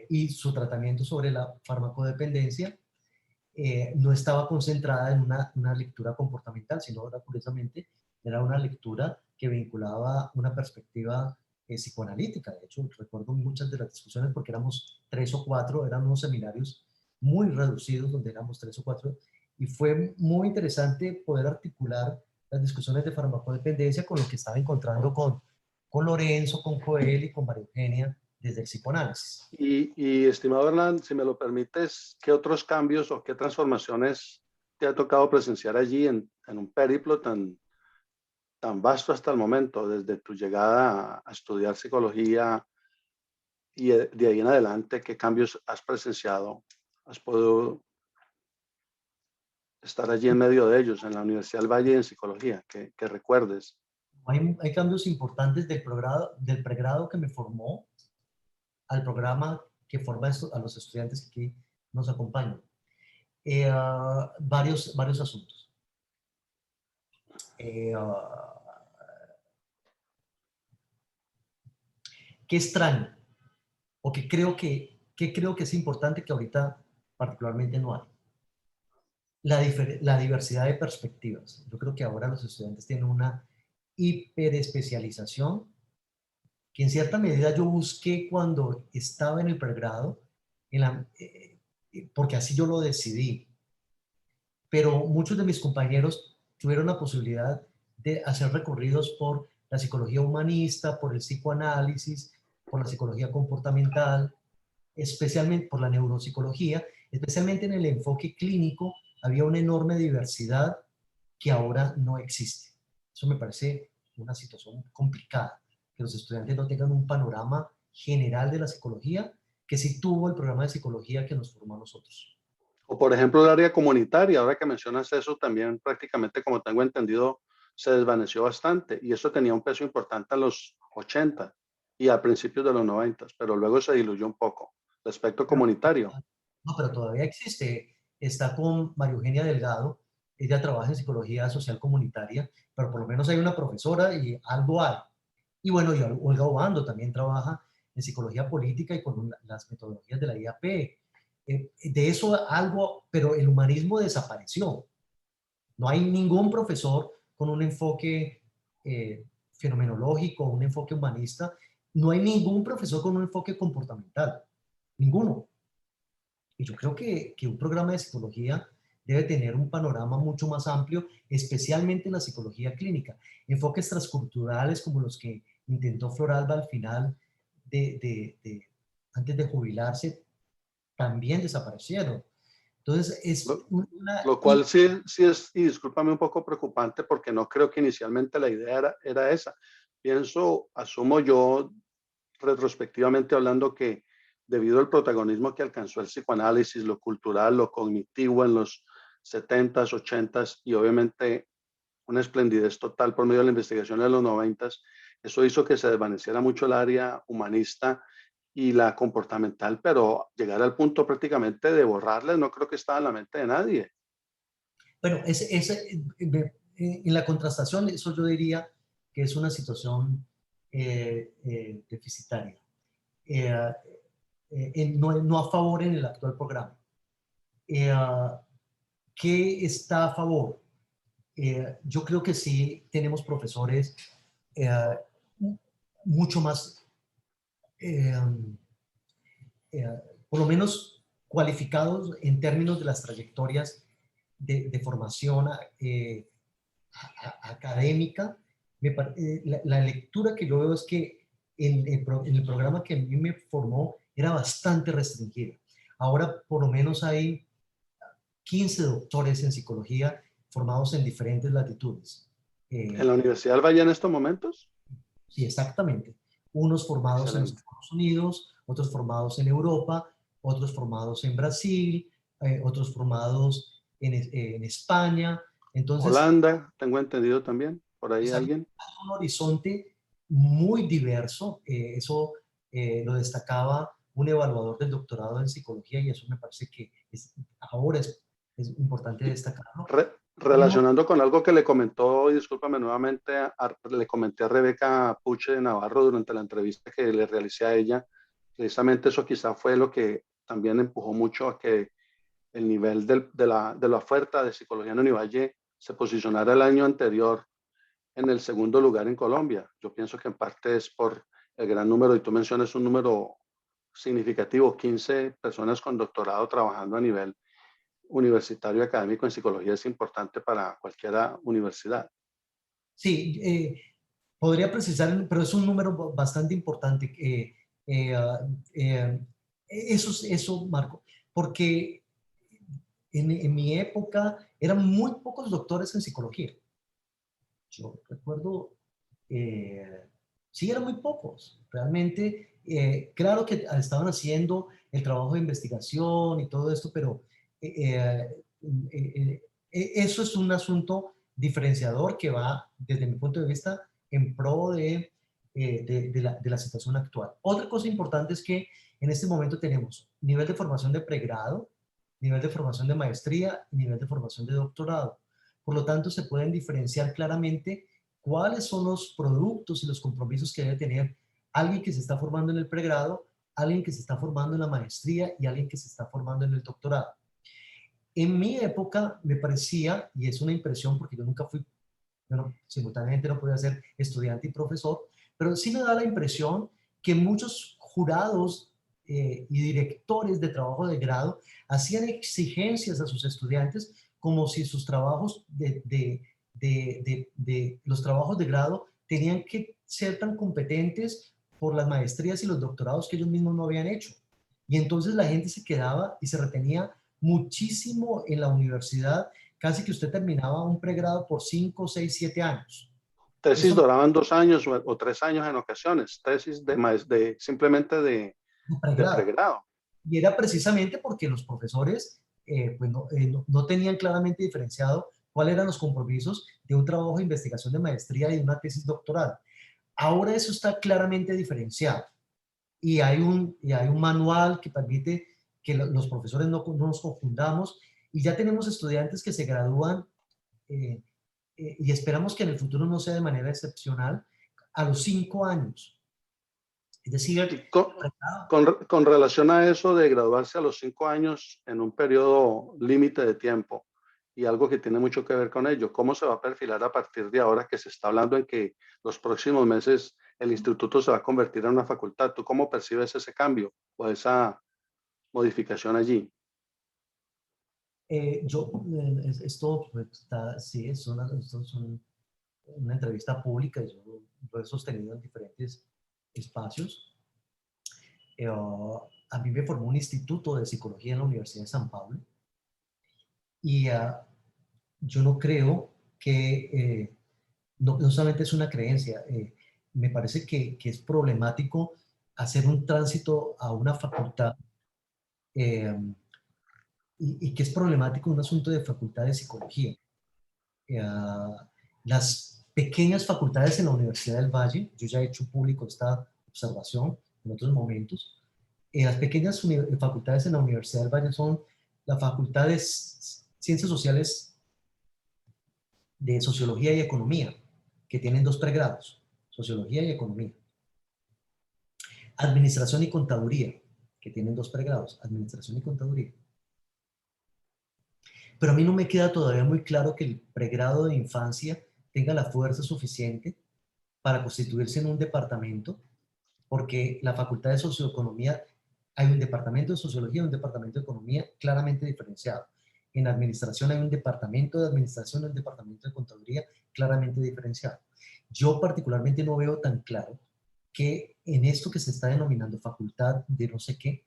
y su tratamiento sobre la farmacodependencia no estaba concentrada en una lectura comportamental, sino era, curiosamente, era una lectura que vinculaba una perspectiva psicoanalítica. De hecho, recuerdo muchas de las discusiones porque éramos 3 o 4, eran unos seminarios muy reducidos donde éramos 3 o 4, y fue muy interesante poder articular las discusiones de farmacodependencia con lo que estaba encontrando con Lorenzo, con Joel y con María Eugenia desde el psicoanálisis. Estimado Hernán, si me lo permites, ¿qué otros cambios o qué transformaciones te ha tocado presenciar allí en un periplo tan vasto hasta el momento, desde tu llegada a estudiar psicología y de ahí en adelante, qué cambios has presenciado? ¿Has podido estar allí en medio de ellos, en la Universidad del Valle en psicología, que recuerdes? Hay cambios importantes del pregrado que me formó al programa que forma a los estudiantes que aquí nos acompañan. Varios asuntos. ¿Qué extraño? O que creo que es importante que ahorita particularmente no hay. La diversidad de perspectivas. Yo creo que ahora los estudiantes tienen una hiperespecialización que en cierta medida yo busqué cuando estaba en el pregrado, porque así yo lo decidí. Pero muchos de mis compañeros tuvieron la posibilidad de hacer recorridos por la psicología humanista, por el psicoanálisis, por la psicología comportamental, especialmente por la neuropsicología, especialmente en el enfoque clínico, había una enorme diversidad que ahora no existe. Eso me parece una situación complicada, que los estudiantes no tengan un panorama general de la psicología que sí tuvo el programa de psicología que nos formó a nosotros. O por ejemplo el área comunitaria, ahora que mencionas eso, también prácticamente, como tengo entendido, se desvaneció bastante y eso tenía un peso importante en los 80 y a principios de los 90, pero luego se diluyó un poco. El aspecto Pero, comunitario. no, pero todavía existe. Está con María Eugenia Delgado. Ella trabaja en psicología social comunitaria, pero por lo menos hay una profesora y algo hay. Y bueno, y Olga Obando también trabaja en psicología política y con las metodologías de la IAP. De eso algo, pero el humanismo desapareció. No hay ningún profesor con un enfoque fenomenológico, un enfoque humanista. No hay ningún profesor con un enfoque comportamental. Ninguno. Y yo creo que un programa de psicología debe tener un panorama mucho más amplio, especialmente en la psicología clínica. Enfoques transculturales como los que intentó Floralba al final, antes de jubilarse, también desaparecieron. Entonces, es Lo, una... lo cual sí, sí es, y discúlpame, un poco preocupante porque no creo que inicialmente la idea era esa. Pienso, asumo yo, retrospectivamente hablando, que debido al protagonismo que alcanzó el psicoanálisis, lo cultural, lo cognitivo en los 70s, 80s y obviamente una esplendidez total por medio de la investigación de los 90s, eso hizo que se desvaneciera mucho el área humanista y la comportamental, pero llegar al punto prácticamente de borrarla no creo que estaba en la mente de nadie. Bueno, en la contrastación, eso yo diría que es una situación deficitaria. Eh, no a favor en el actual programa. Eh, ¿Qué está a favor? Yo creo que sí tenemos profesores eh, mucho más, eh, eh, por lo menos cualificados en términos de las trayectorias de formación académica. La lectura que yo veo es que en el programa que a mí me formó era bastante restringida. Ahora por lo menos hay 15 doctores en psicología formados en diferentes latitudes. En la Eh, Universidad del Valle en estos momentos, sí, exactamente. Unos formados en los excelente. Estados Unidos, otros formados en Europa, otros formados en Brasil, otros formados en España. Entonces, Holanda, tengo entendido también, por ahí pues hay alguien. un horizonte muy diverso. Eso lo destacaba un evaluador del doctorado en psicología y eso me parece que ahora es importante destacarlo. No, Relacionando con algo que le comentó, y discúlpame nuevamente, le comenté a Rebeca Puche de Navarro durante la entrevista que le realicé a ella, precisamente eso quizá fue lo que también empujó mucho a que el nivel de la oferta de psicología en Univalle se posicionara el año anterior en el segundo lugar en Colombia. Yo pienso que en parte es por el gran número, y tú mencionas un número significativo, 15 personas con doctorado trabajando a nivel universitario académico en psicología es importante para cualquier universidad. sí, podría precisar, pero es un número bastante importante. Eso, Marco, porque en mi época eran muy pocos doctores en psicología. Yo recuerdo, sí, eran muy pocos. Realmente, claro que estaban haciendo el trabajo de investigación y todo esto, pero eso es un asunto diferenciador que va, desde mi punto de vista, en pro de la situación actual. Otra cosa importante es que en este momento tenemos nivel de formación de pregrado, nivel de formación de maestría y nivel de formación de doctorado. Por lo tanto, se pueden diferenciar claramente cuáles son los productos y los compromisos que debe tener alguien que se está formando en el pregrado, alguien que se está formando en la maestría y alguien que se está formando en el doctorado. En mi época me parecía, y es una impresión porque yo nunca fui, bueno, simultáneamente no podía ser estudiante y profesor, pero sí me da la impresión que muchos jurados y directores de trabajo de grado hacían exigencias a sus estudiantes como si sus trabajos los trabajos de grado tenían que ser tan competentes por las maestrías y los doctorados que ellos mismos no habían hecho. Y entonces la gente se quedaba y se retenía muchísimo en la universidad, casi que usted terminaba un pregrado por 5, 6, 7 años. Tesis Eso duraban 2 años o 3 años en ocasiones, tesis simplemente no de pregrado. pregrado. Y era precisamente porque los profesores pues no tenían claramente diferenciado cuáles eran los compromisos de un trabajo de investigación de maestría y de una tesis doctoral. Ahora eso está claramente diferenciado y hay un manual que permite que los profesores no nos confundamos y ya tenemos estudiantes que se gradúan eh, y esperamos que en el futuro no sea de manera excepcional a los 5 años. Es decir, Y con relación a eso de graduarse a los 5 años en un periodo límite de tiempo y algo que tiene mucho que ver con ello, ¿cómo se va a perfilar a partir de ahora que se está hablando en que los próximos meses el instituto se va a convertir en una facultad? ¿Tú cómo percibes ese cambio o esa modificación allí? esto pues, sí, esto es una entrevista pública, yo lo he sostenido en diferentes espacios. A mí me formó un instituto de psicología en la Universidad de San Pablo y yo no creo que, no solamente es una creencia, me parece que es problemático hacer un tránsito a una facultad eh, y que es problemático un asunto de facultad de psicología. Eh, las pequeñas facultades en la Universidad del Valle, yo ya he hecho público esta observación en otros momentos, las pequeñas facultades en la Universidad del Valle son la Facultad de Ciencias Sociales de Sociología y Economía, que tienen 2 pregrados, Sociología y Economía. Administración y Contaduría, que tienen 2 pregrados, Administración y Contaduría. Pero a mí no me queda todavía muy claro que el pregrado de infancia tenga la fuerza suficiente para constituirse en un departamento, porque la Facultad de Socioeconomía, hay un departamento de Sociología y un departamento de Economía claramente diferenciado. En Administración hay un departamento de Administración y un departamento de Contaduría claramente diferenciado. Yo particularmente no veo tan claro que en esto que se está denominando facultad de no sé qué,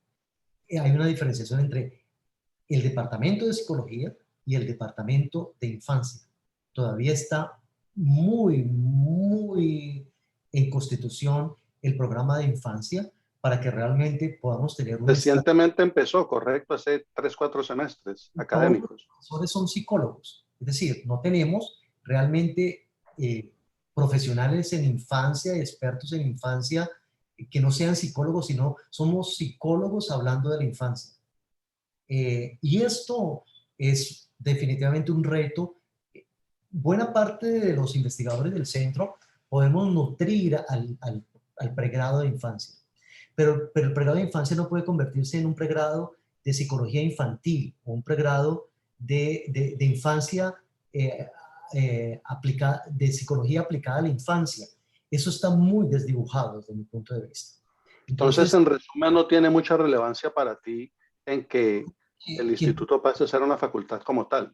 hay una diferenciación entre el departamento de psicología y el departamento de infancia. Todavía está muy en constitución el programa de infancia para que realmente podamos tener una estrategia. Recientemente empezó, correcto, hace 3, 4 semestres Todos los académicos. profesores son psicólogos, es decir, no tenemos realmente profesionales en infancia, expertos en infancia, que no sean psicólogos, sino somos psicólogos hablando de la infancia. Y esto es definitivamente un reto. Buena parte de los investigadores del centro podemos nutrir al pregrado de infancia, pero el pregrado de infancia no puede convertirse en un pregrado de psicología infantil o un pregrado de infancia de psicología aplicada a la infancia. Eso está muy desdibujado desde mi punto de vista. Entonces, Entonces, en resumen, no tiene mucha relevancia para ti en que el que instituto pase a ser una facultad como tal.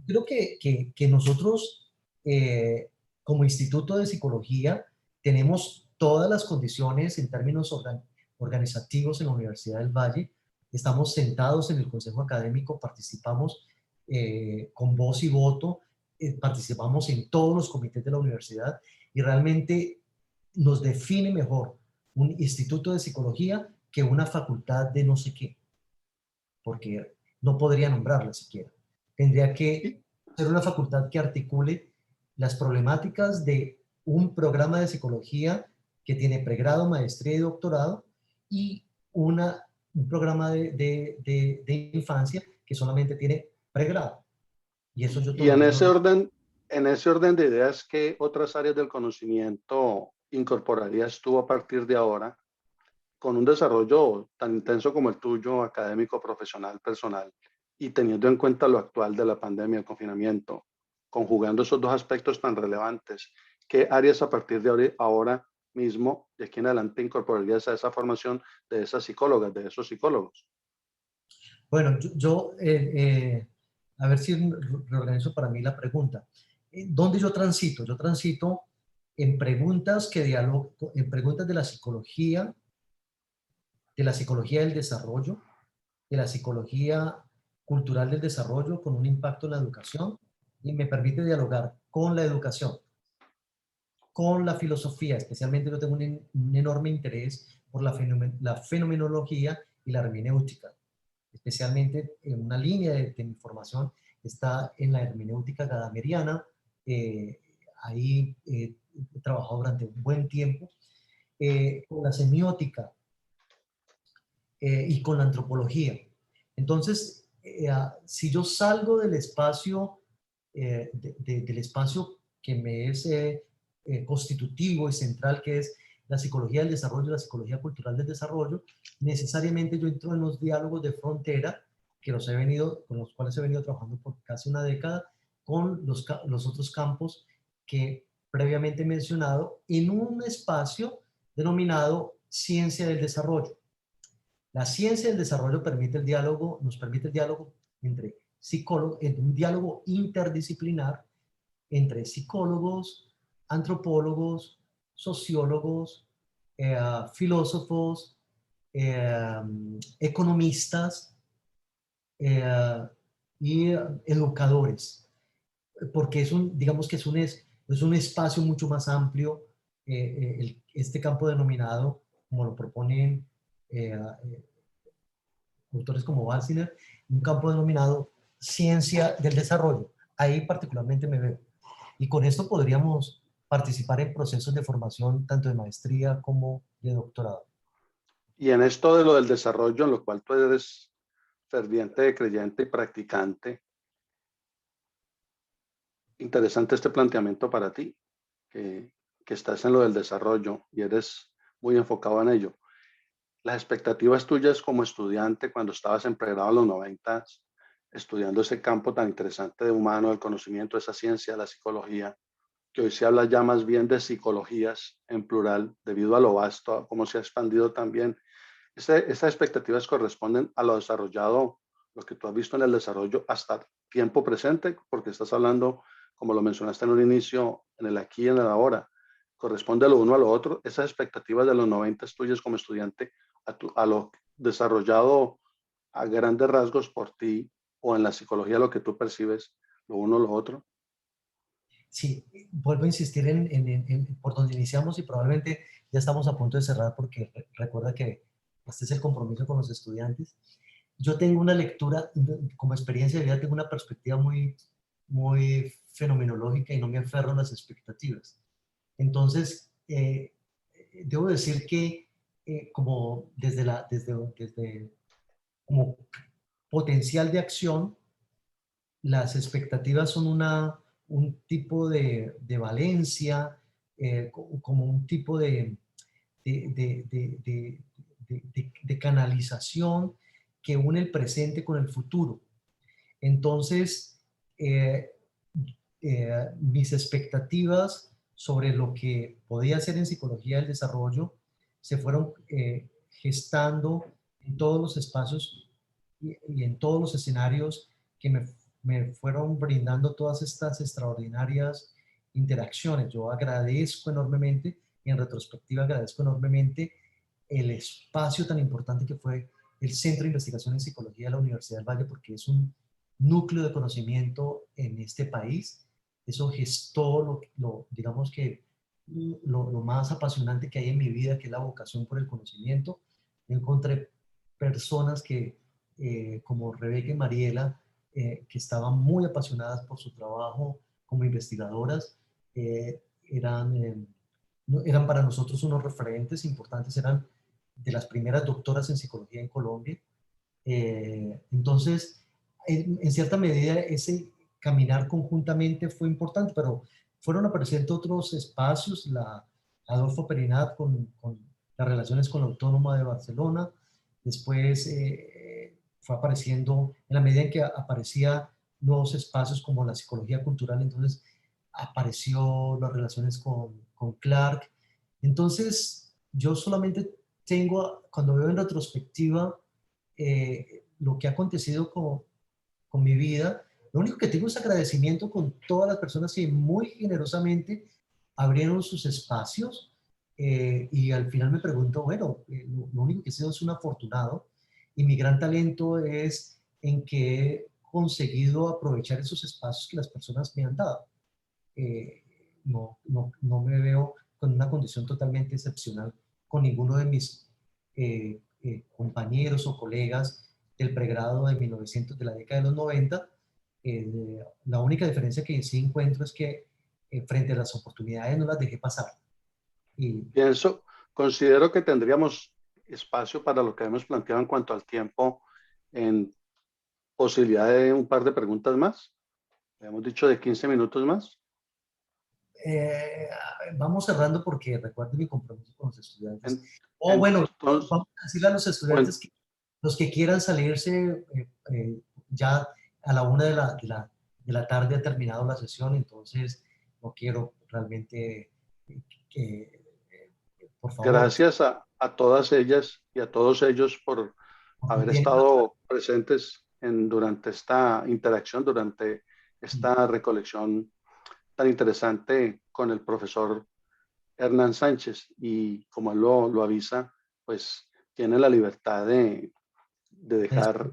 creo que nosotros, como Instituto de Psicología, tenemos todas las condiciones en términos organizativos en la Universidad del Valle. Estamos sentados en el Consejo Académico, participamos con voz y voto, participamos en todos los comités de la universidad y realmente nos define mejor un instituto de psicología que una facultad de no sé qué, porque no podría nombrarla siquiera. Tendría que Y, ser una facultad que articule las problemáticas de un programa de psicología que tiene pregrado, maestría y doctorado y un programa de infancia que solamente tiene pregrado. Y eso yo y en todavía no lo... en ese orden de ideas, ¿qué otras áreas del conocimiento incorporarías tú a partir de ahora con un desarrollo tan intenso como el tuyo, académico, profesional, personal, y teniendo en cuenta lo actual de la pandemia, el confinamiento, conjugando esos dos aspectos tan relevantes? ¿Qué áreas a partir de ahora mismo, de aquí en adelante, incorporarías a esa formación de esas psicólogas, de esos psicólogos? Bueno, a ver si reorganizo para mí la pregunta. ¿Dónde yo transito? Yo transito en preguntas que en preguntas de la psicología de la psicología del desarrollo, de la psicología cultural del desarrollo con un impacto en la educación y me permite dialogar con la educación, con la filosofía, especialmente yo tengo un enorme interés por la fenomenología y la hermenéutica, especialmente en una línea de mi formación está en la hermenéutica gadameriana, eh, ahí he trabajado durante un buen tiempo, con la semiótica y con la antropología. Entonces, si yo salgo del espacio, del espacio que me es constitutivo y central, que es la psicología del desarrollo, la psicología cultural del desarrollo, necesariamente yo entro en los diálogos de frontera con los cuales he venido trabajando por casi una década, con los otros campos que previamente he mencionado, en un espacio denominado ciencia del desarrollo. La ciencia del desarrollo permite el diálogo, nos permite el diálogo entre psicólogos, un diálogo interdisciplinar entre psicólogos, antropólogos, sociólogos, filósofos, economistas eh, y educadores, porque digamos que es un espacio mucho más amplio, este campo denominado, como lo proponen autores como Balsiner, un campo denominado ciencia del desarrollo. Ahí particularmente me veo. Y con esto podríamos participar en procesos de formación tanto de maestría como de doctorado. Y en esto de lo del desarrollo, en lo cual tú eres ferviente, creyente y practicante, interesante este planteamiento para ti, que estás en lo del desarrollo y eres muy enfocado en ello. Las expectativas tuyas como estudiante cuando estabas en pregrado en los 90, estudiando ese campo tan interesante de humano, del conocimiento, de esa ciencia, la psicología, que hoy se habla ya más bien de psicologías en plural, debido a lo vasto, como se ha expandido también. Esas expectativas corresponden a lo desarrollado, lo que tú has visto en el desarrollo hasta tiempo presente, porque estás hablando, como lo mencionaste en un inicio, en el aquí y en el ahora. Corresponde a lo uno a lo otro. Esas expectativas de los 90 tuyas como estudiante a lo desarrollado a grandes rasgos por ti o en la psicología lo que tú percibes, lo uno o lo otro. Sí, vuelvo a insistir por donde iniciamos y probablemente ya estamos a punto de cerrar porque recuerda que este es el compromiso con los estudiantes. Yo tengo una lectura, como experiencia de vida, tengo una perspectiva muy fenomenológica y no me aferro a las expectativas. Entonces, debo decir que como desde como potencial de acción, las expectativas son un tipo de valencia, como un tipo de, de- de- de canalización que une el presente con el futuro. Entonces, eh, mis expectativas sobre lo que podía hacer en psicología del desarrollo se fueron gestando en todos los espacios y en todos los escenarios que me fueron brindando todas estas extraordinarias interacciones. Yo agradezco enormemente y en retrospectiva agradezco enormemente el espacio tan importante que fue el Centro de Investigación en Psicología de la Universidad del Valle, porque es un núcleo de conocimiento en este país. Eso gestó digamos que lo más apasionante que hay en mi vida, que es la vocación por el conocimiento. Yo encontré personas como Rebeca y Mariela, que estaban muy apasionadas por su trabajo como investigadoras, eran, eran para nosotros unos referentes importantes, eran de las primeras doctoras en psicología en Colombia. Entonces, en cierta medida, ese caminar conjuntamente fue importante, pero fueron apareciendo otros espacios, Adolfo Perinat con las relaciones con la Autónoma de Barcelona, después fue apareciendo, en la medida en que aparecía nuevos espacios como la psicología cultural, entonces apareció las relaciones con Clark. Entonces, yo solamente cuando veo en retrospectiva lo que ha acontecido con mi vida, lo único que tengo es agradecimiento con todas las personas que muy generosamente abrieron sus espacios Y al final me pregunto, bueno, lo único que he sido es un afortunado y mi gran talento es en que he conseguido aprovechar esos espacios que las personas me han dado. No me veo con una condición totalmente excepcional con ninguno de mis compañeros o colegas del pregrado de 1900, de la década de los 90. La única diferencia que sí encuentro es que frente a las oportunidades no las dejé pasar. Y Considero que tendríamos espacio para lo que hemos planteado en cuanto al tiempo, en posibilidad de un par de preguntas más. Hemos dicho de 15 minutos más. eh, vamos cerrando porque recuerdo mi compromiso con los estudiantes. En- O bueno, entonces, vamos a decirle a los bueno, estudiantes que los que quieran salirse ya a la 1 de la tarde ha terminado la sesión, entonces no quiero realmente que, por favor, gracias a todas ellas y a todos ellos por no haber tienen estado presentes durante esta interacción, durante esta recolección tan interesante con el profesor Hernán Sánchez. Y como él lo avisa, pues tiene la libertad de dejar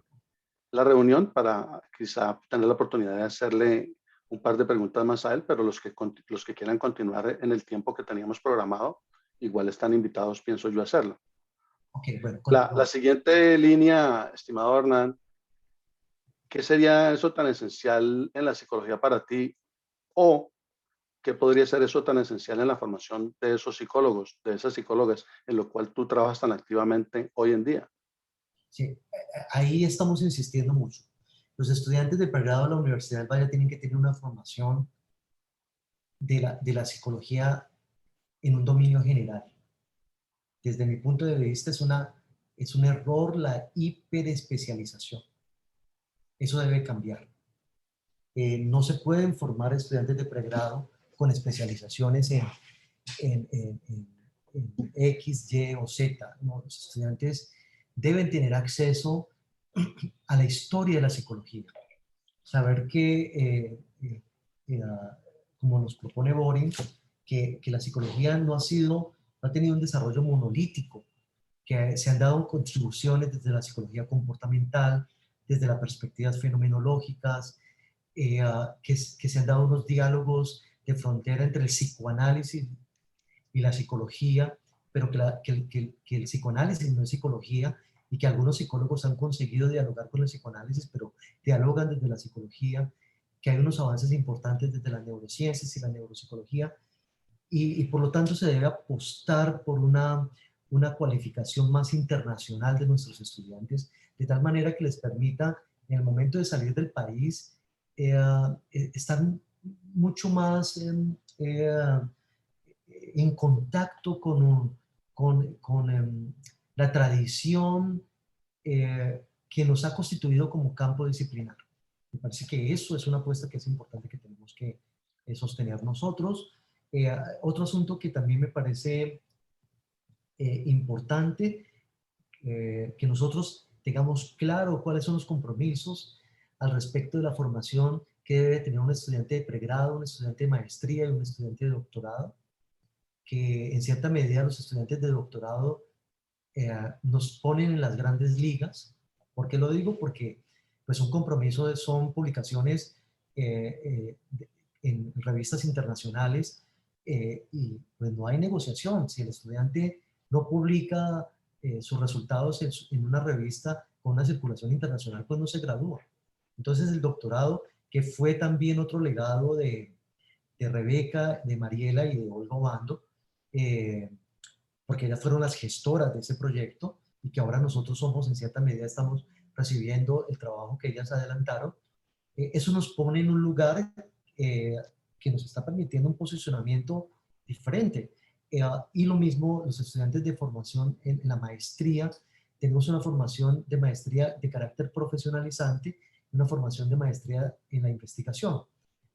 la reunión para quizá tener la oportunidad de hacerle un par de preguntas más a él, pero los que quieran continuar en el tiempo que teníamos programado, igual están invitados, pienso yo, a hacerlo. Ok, bueno, La continuamos. siguiente línea, estimado Hernán, ¿qué sería eso tan esencial en la psicología para ti? ¿O qué podría ser eso tan esencial en la formación de esos psicólogos, de esas psicólogas, en lo cual tú trabajas tan activamente hoy en día? Sí, ahí estamos insistiendo mucho. Los estudiantes de pregrado de la Universidad del Valle tienen que tener una formación de la psicología en un dominio general. Desde mi punto de vista es un error la hiperespecialización. Eso debe cambiar. No se pueden formar estudiantes de pregrado con especializaciones en X, Y o Z. No, los estudiantes deben tener acceso a la historia de la psicología. Saber como nos propone Boring, que la psicología no ha tenido un desarrollo monolítico, que se han dado contribuciones desde la psicología comportamental, desde las perspectivas fenomenológicas, que se han dado unos diálogos de frontera entre el psicoanálisis y la psicología, pero que el psicoanálisis no es psicología y que algunos psicólogos han conseguido dialogar con el psicoanálisis, pero dialogan desde la psicología, que hay unos avances importantes desde las neurociencias y la neuropsicología, y por lo tanto se debe apostar por una cualificación más internacional de nuestros estudiantes, de tal manera que les permita, en el momento de salir del país, estar mucho más en contacto con la tradición que nos ha constituido como campo disciplinar. Me parece que eso es una apuesta que es importante que tenemos que sostener nosotros. Otro asunto que también me parece importante, que nosotros tengamos claro cuáles son los compromisos al respecto de la formación que debe tener un estudiante de pregrado, un estudiante de maestría y un estudiante de doctorado, que en cierta medida los estudiantes de doctorado nos ponen en las grandes ligas. ¿Por qué lo digo? Porque pues un compromiso son publicaciones en revistas internacionales y pues no hay negociación. Si el estudiante no publica sus resultados en una revista con una circulación internacional, pues no se gradúa. Entonces el doctorado, que fue también otro legado de Rebeca, de Mariela y de Olga Obando, eh, porque ellas fueron las gestoras de ese proyecto y que ahora nosotros somos, en cierta medida, estamos recibiendo el trabajo que ellas adelantaron. Eso nos pone en un lugar que nos está permitiendo un posicionamiento diferente. Y lo mismo los estudiantes de formación en la maestría. Tenemos una formación de maestría de carácter profesionalizante y una formación de maestría en la investigación.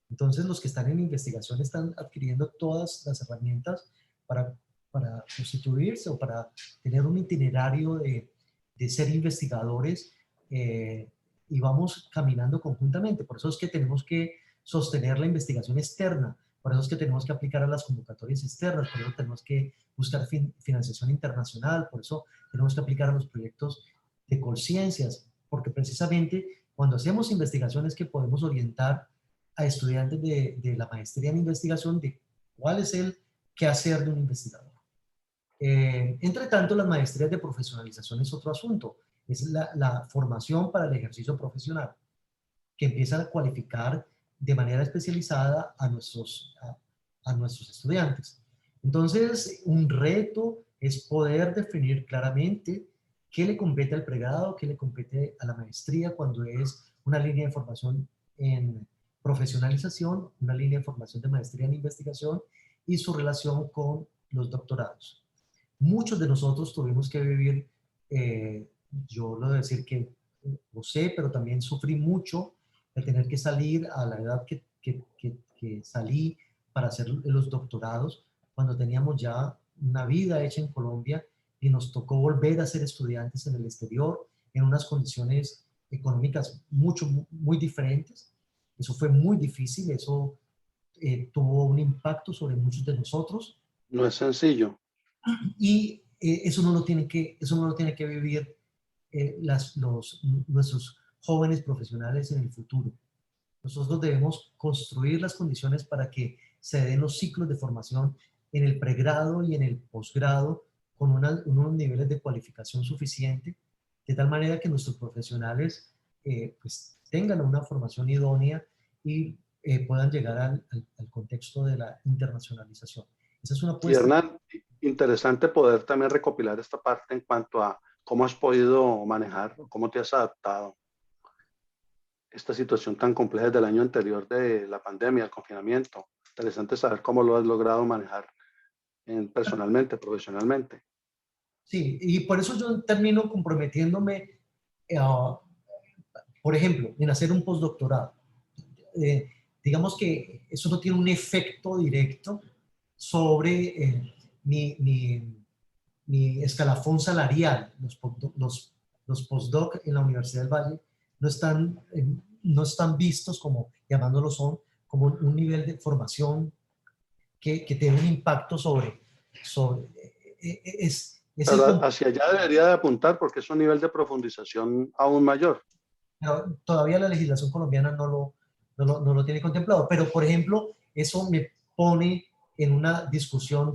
Entonces, los que están en investigación están adquiriendo todas las herramientas para, para constituirse o para tener un itinerario de ser investigadores y vamos caminando conjuntamente. Por eso es que tenemos que sostener la investigación externa, Por eso es que tenemos que aplicar a las convocatorias externas, por eso tenemos que buscar financiación internacional, por eso tenemos que aplicar a los proyectos de conciencias, porque precisamente cuando hacemos investigaciones que podemos orientar a estudiantes de la maestría en investigación de cuál es el quehacer de un investigador. Entre tanto, las maestrías de profesionalización es otro asunto, es la formación para el ejercicio profesional, que empiezan a cualificar de manera especializada a nuestros estudiantes. Entonces, un reto es poder definir claramente qué le compete al pregrado, qué le compete a la maestría cuando es una línea de formación en profesionalización, una línea de formación de maestría en investigación y su relación con los doctorados. Muchos de nosotros tuvimos que vivir, yo lo de decir que lo sé, pero también sufrí mucho el tener que salir a la edad que salí para hacer los doctorados, cuando teníamos ya una vida hecha en Colombia y nos tocó volver a ser estudiantes en el exterior en unas condiciones económicas muy diferentes. Eso fue muy difícil, eso tuvo un impacto sobre muchos de nosotros. No es sencillo. Y eso no lo tiene que vivir nuestros jóvenes profesionales en el futuro. Nosotros debemos construir las condiciones para que se den los ciclos de formación en el pregrado y en el posgrado con unos niveles de cualificación suficiente, de tal manera que nuestros profesionales pues tengan una formación idónea y puedan llegar al contexto de la internacionalización. Esa es una Y apuesta. Hernán, interesante poder también recopilar esta parte en cuanto a cómo has podido manejar, cómo te has adaptado esta situación tan compleja del año anterior de la pandemia, el confinamiento. Interesante saber cómo lo has logrado manejar personalmente, profesionalmente. Sí, y por eso yo termino comprometiéndome, eh, por ejemplo, en hacer un postdoctorado. Digamos que eso no tiene un efecto directo sobre mi escalafón salarial. Los postdoc en la Universidad del Valle no están vistos como, llamándolo son, como un nivel de formación que tiene un impacto sobre es el, Pero hacia allá debería de apuntar porque es un nivel de profundización aún mayor. pero todavía la legislación colombiana no lo tiene contemplado. Pero, por ejemplo, eso me pone en una discusión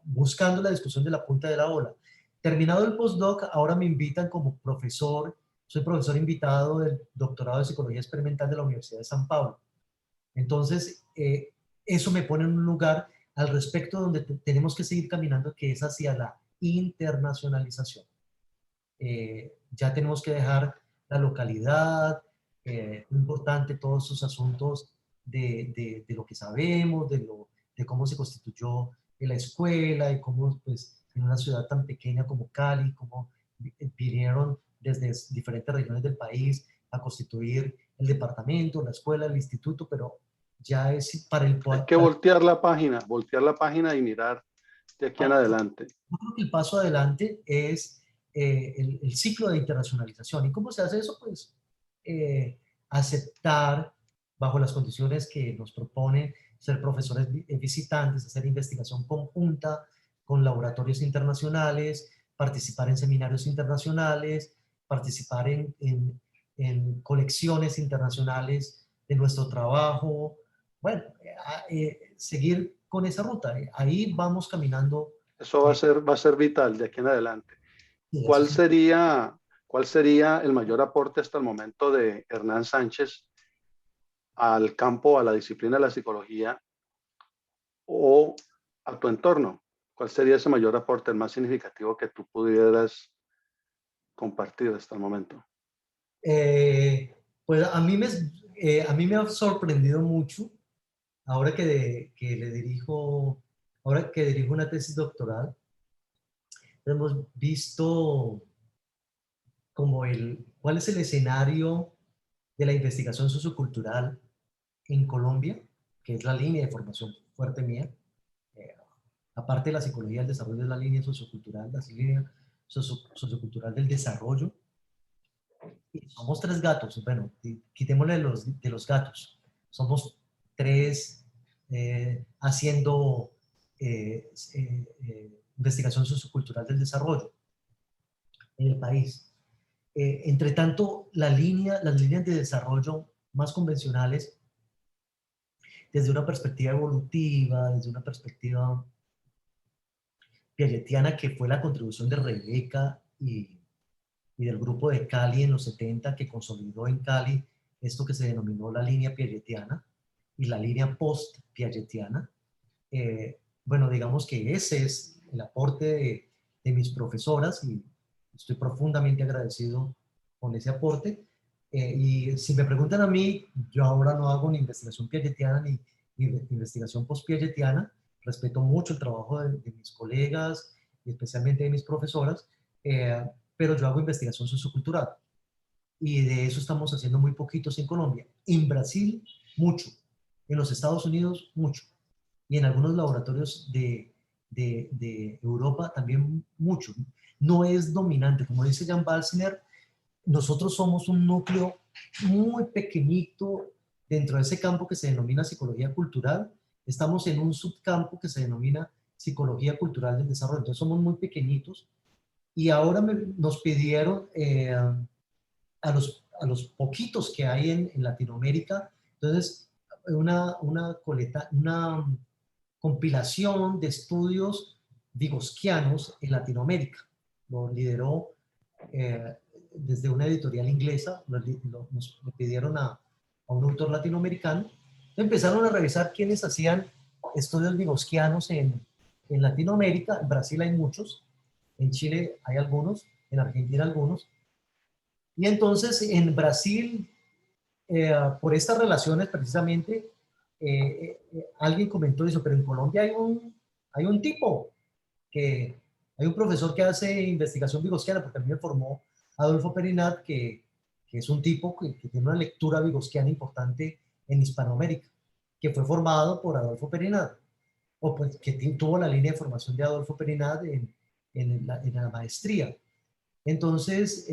buscando la discusión de la punta de la ola. Terminado el postdoc, ahora me invitan como profesor, soy profesor invitado del doctorado de Psicología Experimental de la Universidad de San Pablo. Entonces, eso me pone en un lugar al respecto donde tenemos que seguir caminando, que es hacia la internacionalización. Ya tenemos que dejar la localidad, importante todos esos asuntos de lo que sabemos, de cómo se constituyó la escuela y cómo pues, en una ciudad tan pequeña como Cali, cómo vinieron desde diferentes regiones del país a constituir el departamento, la escuela, el instituto, pero ya es para el... Hay que voltear la página y mirar de aquí en adelante. Yo creo que el paso adelante es el ciclo de internacionalización. ¿Y cómo se hace eso? Pues aceptar, bajo las condiciones que nos propone, ser profesores visitantes, hacer investigación conjunta con laboratorios internacionales, participar en seminarios internacionales, participar en colecciones internacionales de nuestro trabajo. Bueno, seguir con esa ruta. Ahí vamos caminando. Eso va a ser vital de aquí en adelante. Sí, eso ¿Cuál sí. sería, ¿Cuál sería el mayor aporte hasta el momento de Hernán Sánchez al campo, a la disciplina de la psicología o a tu entorno? ¿Cuál sería ese mayor aporte, el más significativo que tú pudieras compartir hasta el momento? Pues a mí me ha sorprendido mucho ahora ahora que dirijo una tesis doctoral. Hemos visto como cuál es el escenario de la investigación sociocultural en Colombia, que es la línea de formación fuerte mía. Eh, Aparte de la psicología del desarrollo, es la línea sociocultural, la línea sociocultural del desarrollo. Y somos tres gatos, bueno, quitémosle de los gatos. Somos tres haciendo investigación sociocultural del desarrollo en el país. Entre tanto, las líneas de desarrollo más convencionales, desde una perspectiva evolutiva, desde una perspectiva piagetiana, que fue la contribución de Rebeca y del grupo de Cali en los 70, que consolidó en Cali esto que se denominó la línea piagetiana y la línea post-piagetiana. Bueno, digamos que ese es el aporte de mis profesoras y estoy profundamente agradecido con ese aporte. Y si me preguntan a mí, yo ahora no hago ni investigación piagetiana ni investigación post-piagetiana. Respeto mucho el trabajo de mis colegas y especialmente de mis profesoras, pero yo hago investigación sociocultural. Y de eso estamos haciendo muy poquitos en Colombia. En Brasil, mucho. En los Estados Unidos, mucho. Y en algunos laboratorios de Europa también mucho. No es dominante. Como dice Jan Balsiner, nosotros somos un núcleo muy pequeñito dentro de ese campo que se denomina psicología cultural. Estamos en un subcampo que se denomina psicología cultural del desarrollo. Entonces somos muy pequeñitos. Y ahora nos pidieron a los poquitos que hay en Latinoamérica, entonces una compilación de estudios vygotsquianos en Latinoamérica. Lo lideró desde una editorial inglesa, nos pidieron a un autor latinoamericano. Empezaron a revisar quiénes hacían estudios vygotsquianos en Latinoamérica. En Brasil hay muchos, en Chile hay algunos, en Argentina algunos. Y entonces en Brasil, por estas relaciones precisamente, alguien comentó eso, pero en Colombia hay un tipo que, hay un profesor que hace investigación vygotsquiana, porque a mí me formó Adolfo Perinat, que es un tipo que tiene una lectura vygotsquiana importante en Hispanoamérica, que fue formado por Adolfo Perinat, o pues que tuvo la línea de formación de Adolfo Perinat en la maestría. Entonces,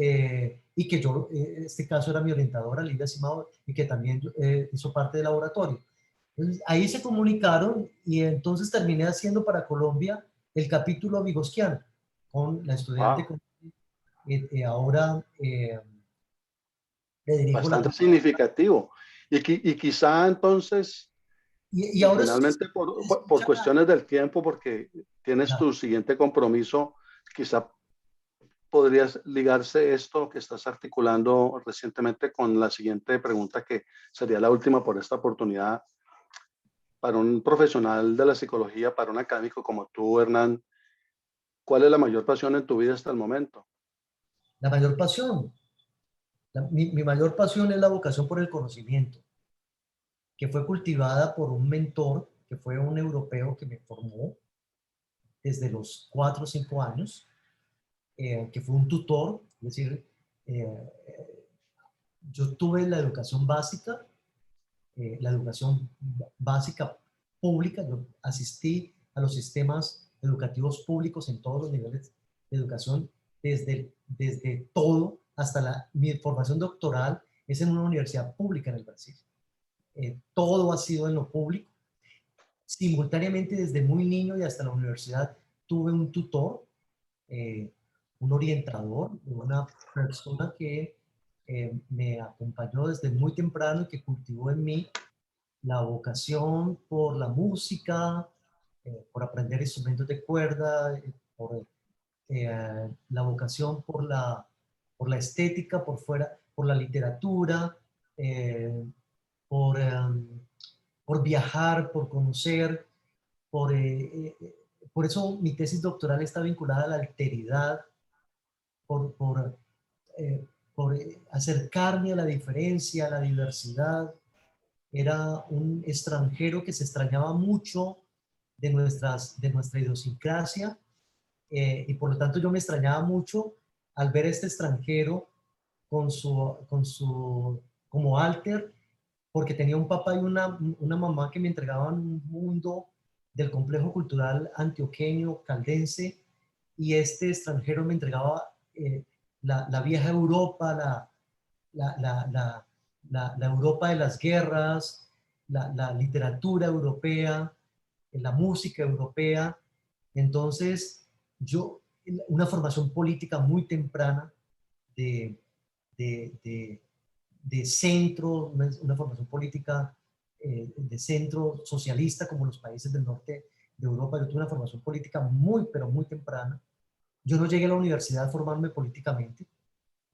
y que yo, este caso era mi orientadora, Lidia Simao, y que también hizo parte del laboratorio. Entonces, ahí se comunicaron y entonces terminé haciendo para Colombia el capítulo vygotsquiano con la estudiante Wow, que ahora le dirijo la... bastante significativo. Y quizá entonces, Y ahora finalmente, por cuestiones del tiempo, porque tienes tu siguiente compromiso, quizá podrías ligarse esto que estás articulando recientemente con la siguiente pregunta, que sería la última por esta oportunidad. Para un profesional de la psicología, para un académico como tú, Hernán, ¿cuál es la mayor pasión en tu vida hasta el momento? la mayor pasión, mi mayor pasión es la vocación por el conocimiento, que fue cultivada por un mentor, que fue un europeo que me formó desde los 4 o 5 años, que fue un tutor, es decir, eh, yo tuve la educación básica pública, yo asistí a los sistemas educativos públicos en todos los niveles de educación, desde todo hasta mi formación doctoral es en una universidad pública en el Brasil. Todo ha sido en lo público. Simultáneamente, desde muy niño y hasta la universidad, tuve un tutor, eh, un orientador, una persona que me acompañó desde muy temprano y que cultivó en mí la vocación por la música, por aprender instrumentos de cuerda, por la vocación por la estética, por la literatura, eh, por, por viajar, por conocer, por eso mi tesis doctoral está vinculada a la alteridad, por, por, por acercarme a la diferencia, a la diversidad. Era un extranjero que se extrañaba mucho de nuestra idiosincrasia, y por lo tanto yo me extrañaba mucho al ver a este extranjero como alter, porque tenía un papá y una mamá que me entregaban un mundo del complejo cultural antioqueño, caldense, y este extranjero me entregaba la vieja Europa, la Europa de las guerras, la literatura europea, la música europea. Entonces, una formación política muy temprana de, de centro, una formación política de centro socialista como los países del norte de Europa. Yo tuve una formación política muy, pero muy temprana. Yo no llegué a la universidad a formarme políticamente.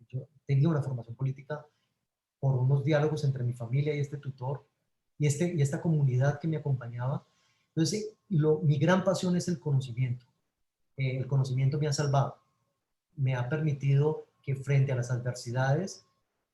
Yo tenía una formación política por unos diálogos entre mi familia y este tutor y esta comunidad que me acompañaba. Entonces, mi gran pasión es el conocimiento. El conocimiento me ha salvado, me ha permitido que frente a las adversidades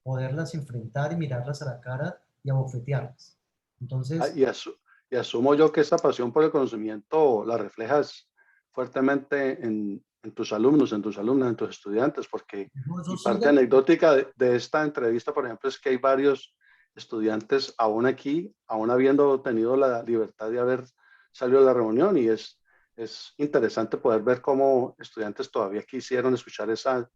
poderlas enfrentar y mirarlas a la cara y abofetearlas. Ah, Entonces, y asumo yo que esa pasión por el conocimiento la reflejas fuertemente en tus alumnos, en tus alumnas, en tus estudiantes, porque, yo y soy parte anecdótica de esta entrevista, por ejemplo, es que hay varios estudiantes aún aquí, aún habiendo tenido la libertad de haber salido de la reunión, y es interesante poder ver cómo estudiantes todavía quisieron escuchar esa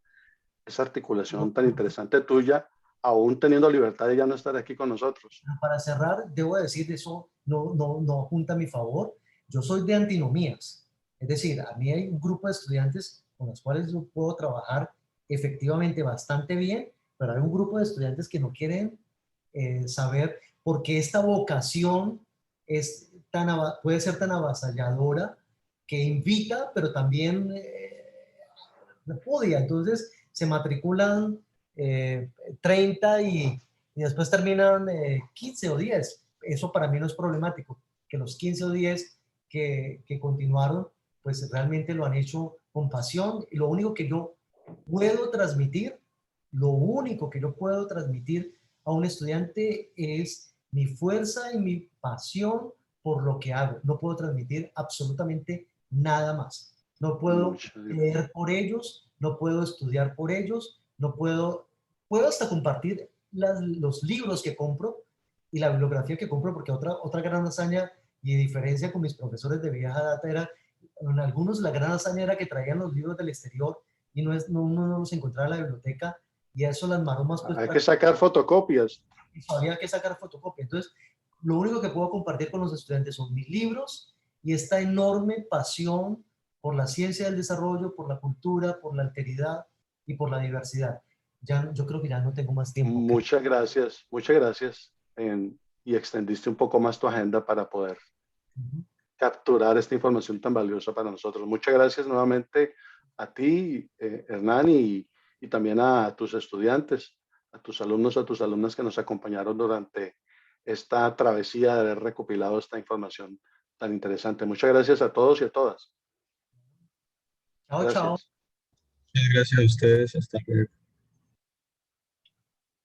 articulación tan interesante tuya, aún teniendo libertad de ya no estar aquí con nosotros. para cerrar, debo decir, eso no junta a mi favor. Yo soy de antinomías. Es decir, a mí hay un grupo de estudiantes con los cuales yo puedo trabajar efectivamente bastante bien, pero hay un grupo de estudiantes que no quieren saber por qué esta vocación puede ser tan avasalladora que invita, pero también repudia. Entonces se matriculan 30 y después terminan 15 o 10. Eso para mí no es problemático. Que los 15 o 10 que continuaron, pues realmente lo han hecho con pasión. Y lo único que yo puedo transmitir, lo único que yo puedo transmitir a un estudiante es mi fuerza y mi pasión por lo que hago. No puedo transmitir absolutamente nada más. No puedo Muchas leer por ellos, no puedo estudiar por ellos, no puedo hasta compartir los libros que compro y la bibliografía que compro, porque otra gran hazaña y diferencia con mis profesores de vieja data era, en algunos la gran hazaña era que traían los libros del exterior y uno no los encontraba en la biblioteca, y eso las maromas pues Hay que sacar fotocopias. había que sacar fotocopia. Entonces, lo único que puedo compartir con los estudiantes son mis libros y esta enorme pasión por la ciencia del desarrollo, por la cultura, por la alteridad y por la diversidad. Ya, yo creo que ya no tengo más tiempo. Muchas gracias. Y extendiste un poco más tu agenda para poder capturar esta información tan valiosa para nosotros. Muchas gracias nuevamente a ti, Hernán, y también a tus estudiantes, a tus alumnos, a tus alumnas que nos acompañaron durante esta travesía de haber recopilado esta información tan interesante. Muchas gracias a todos y a todas. Chao, chao. Gracias. Muchas gracias a ustedes. Hasta luego.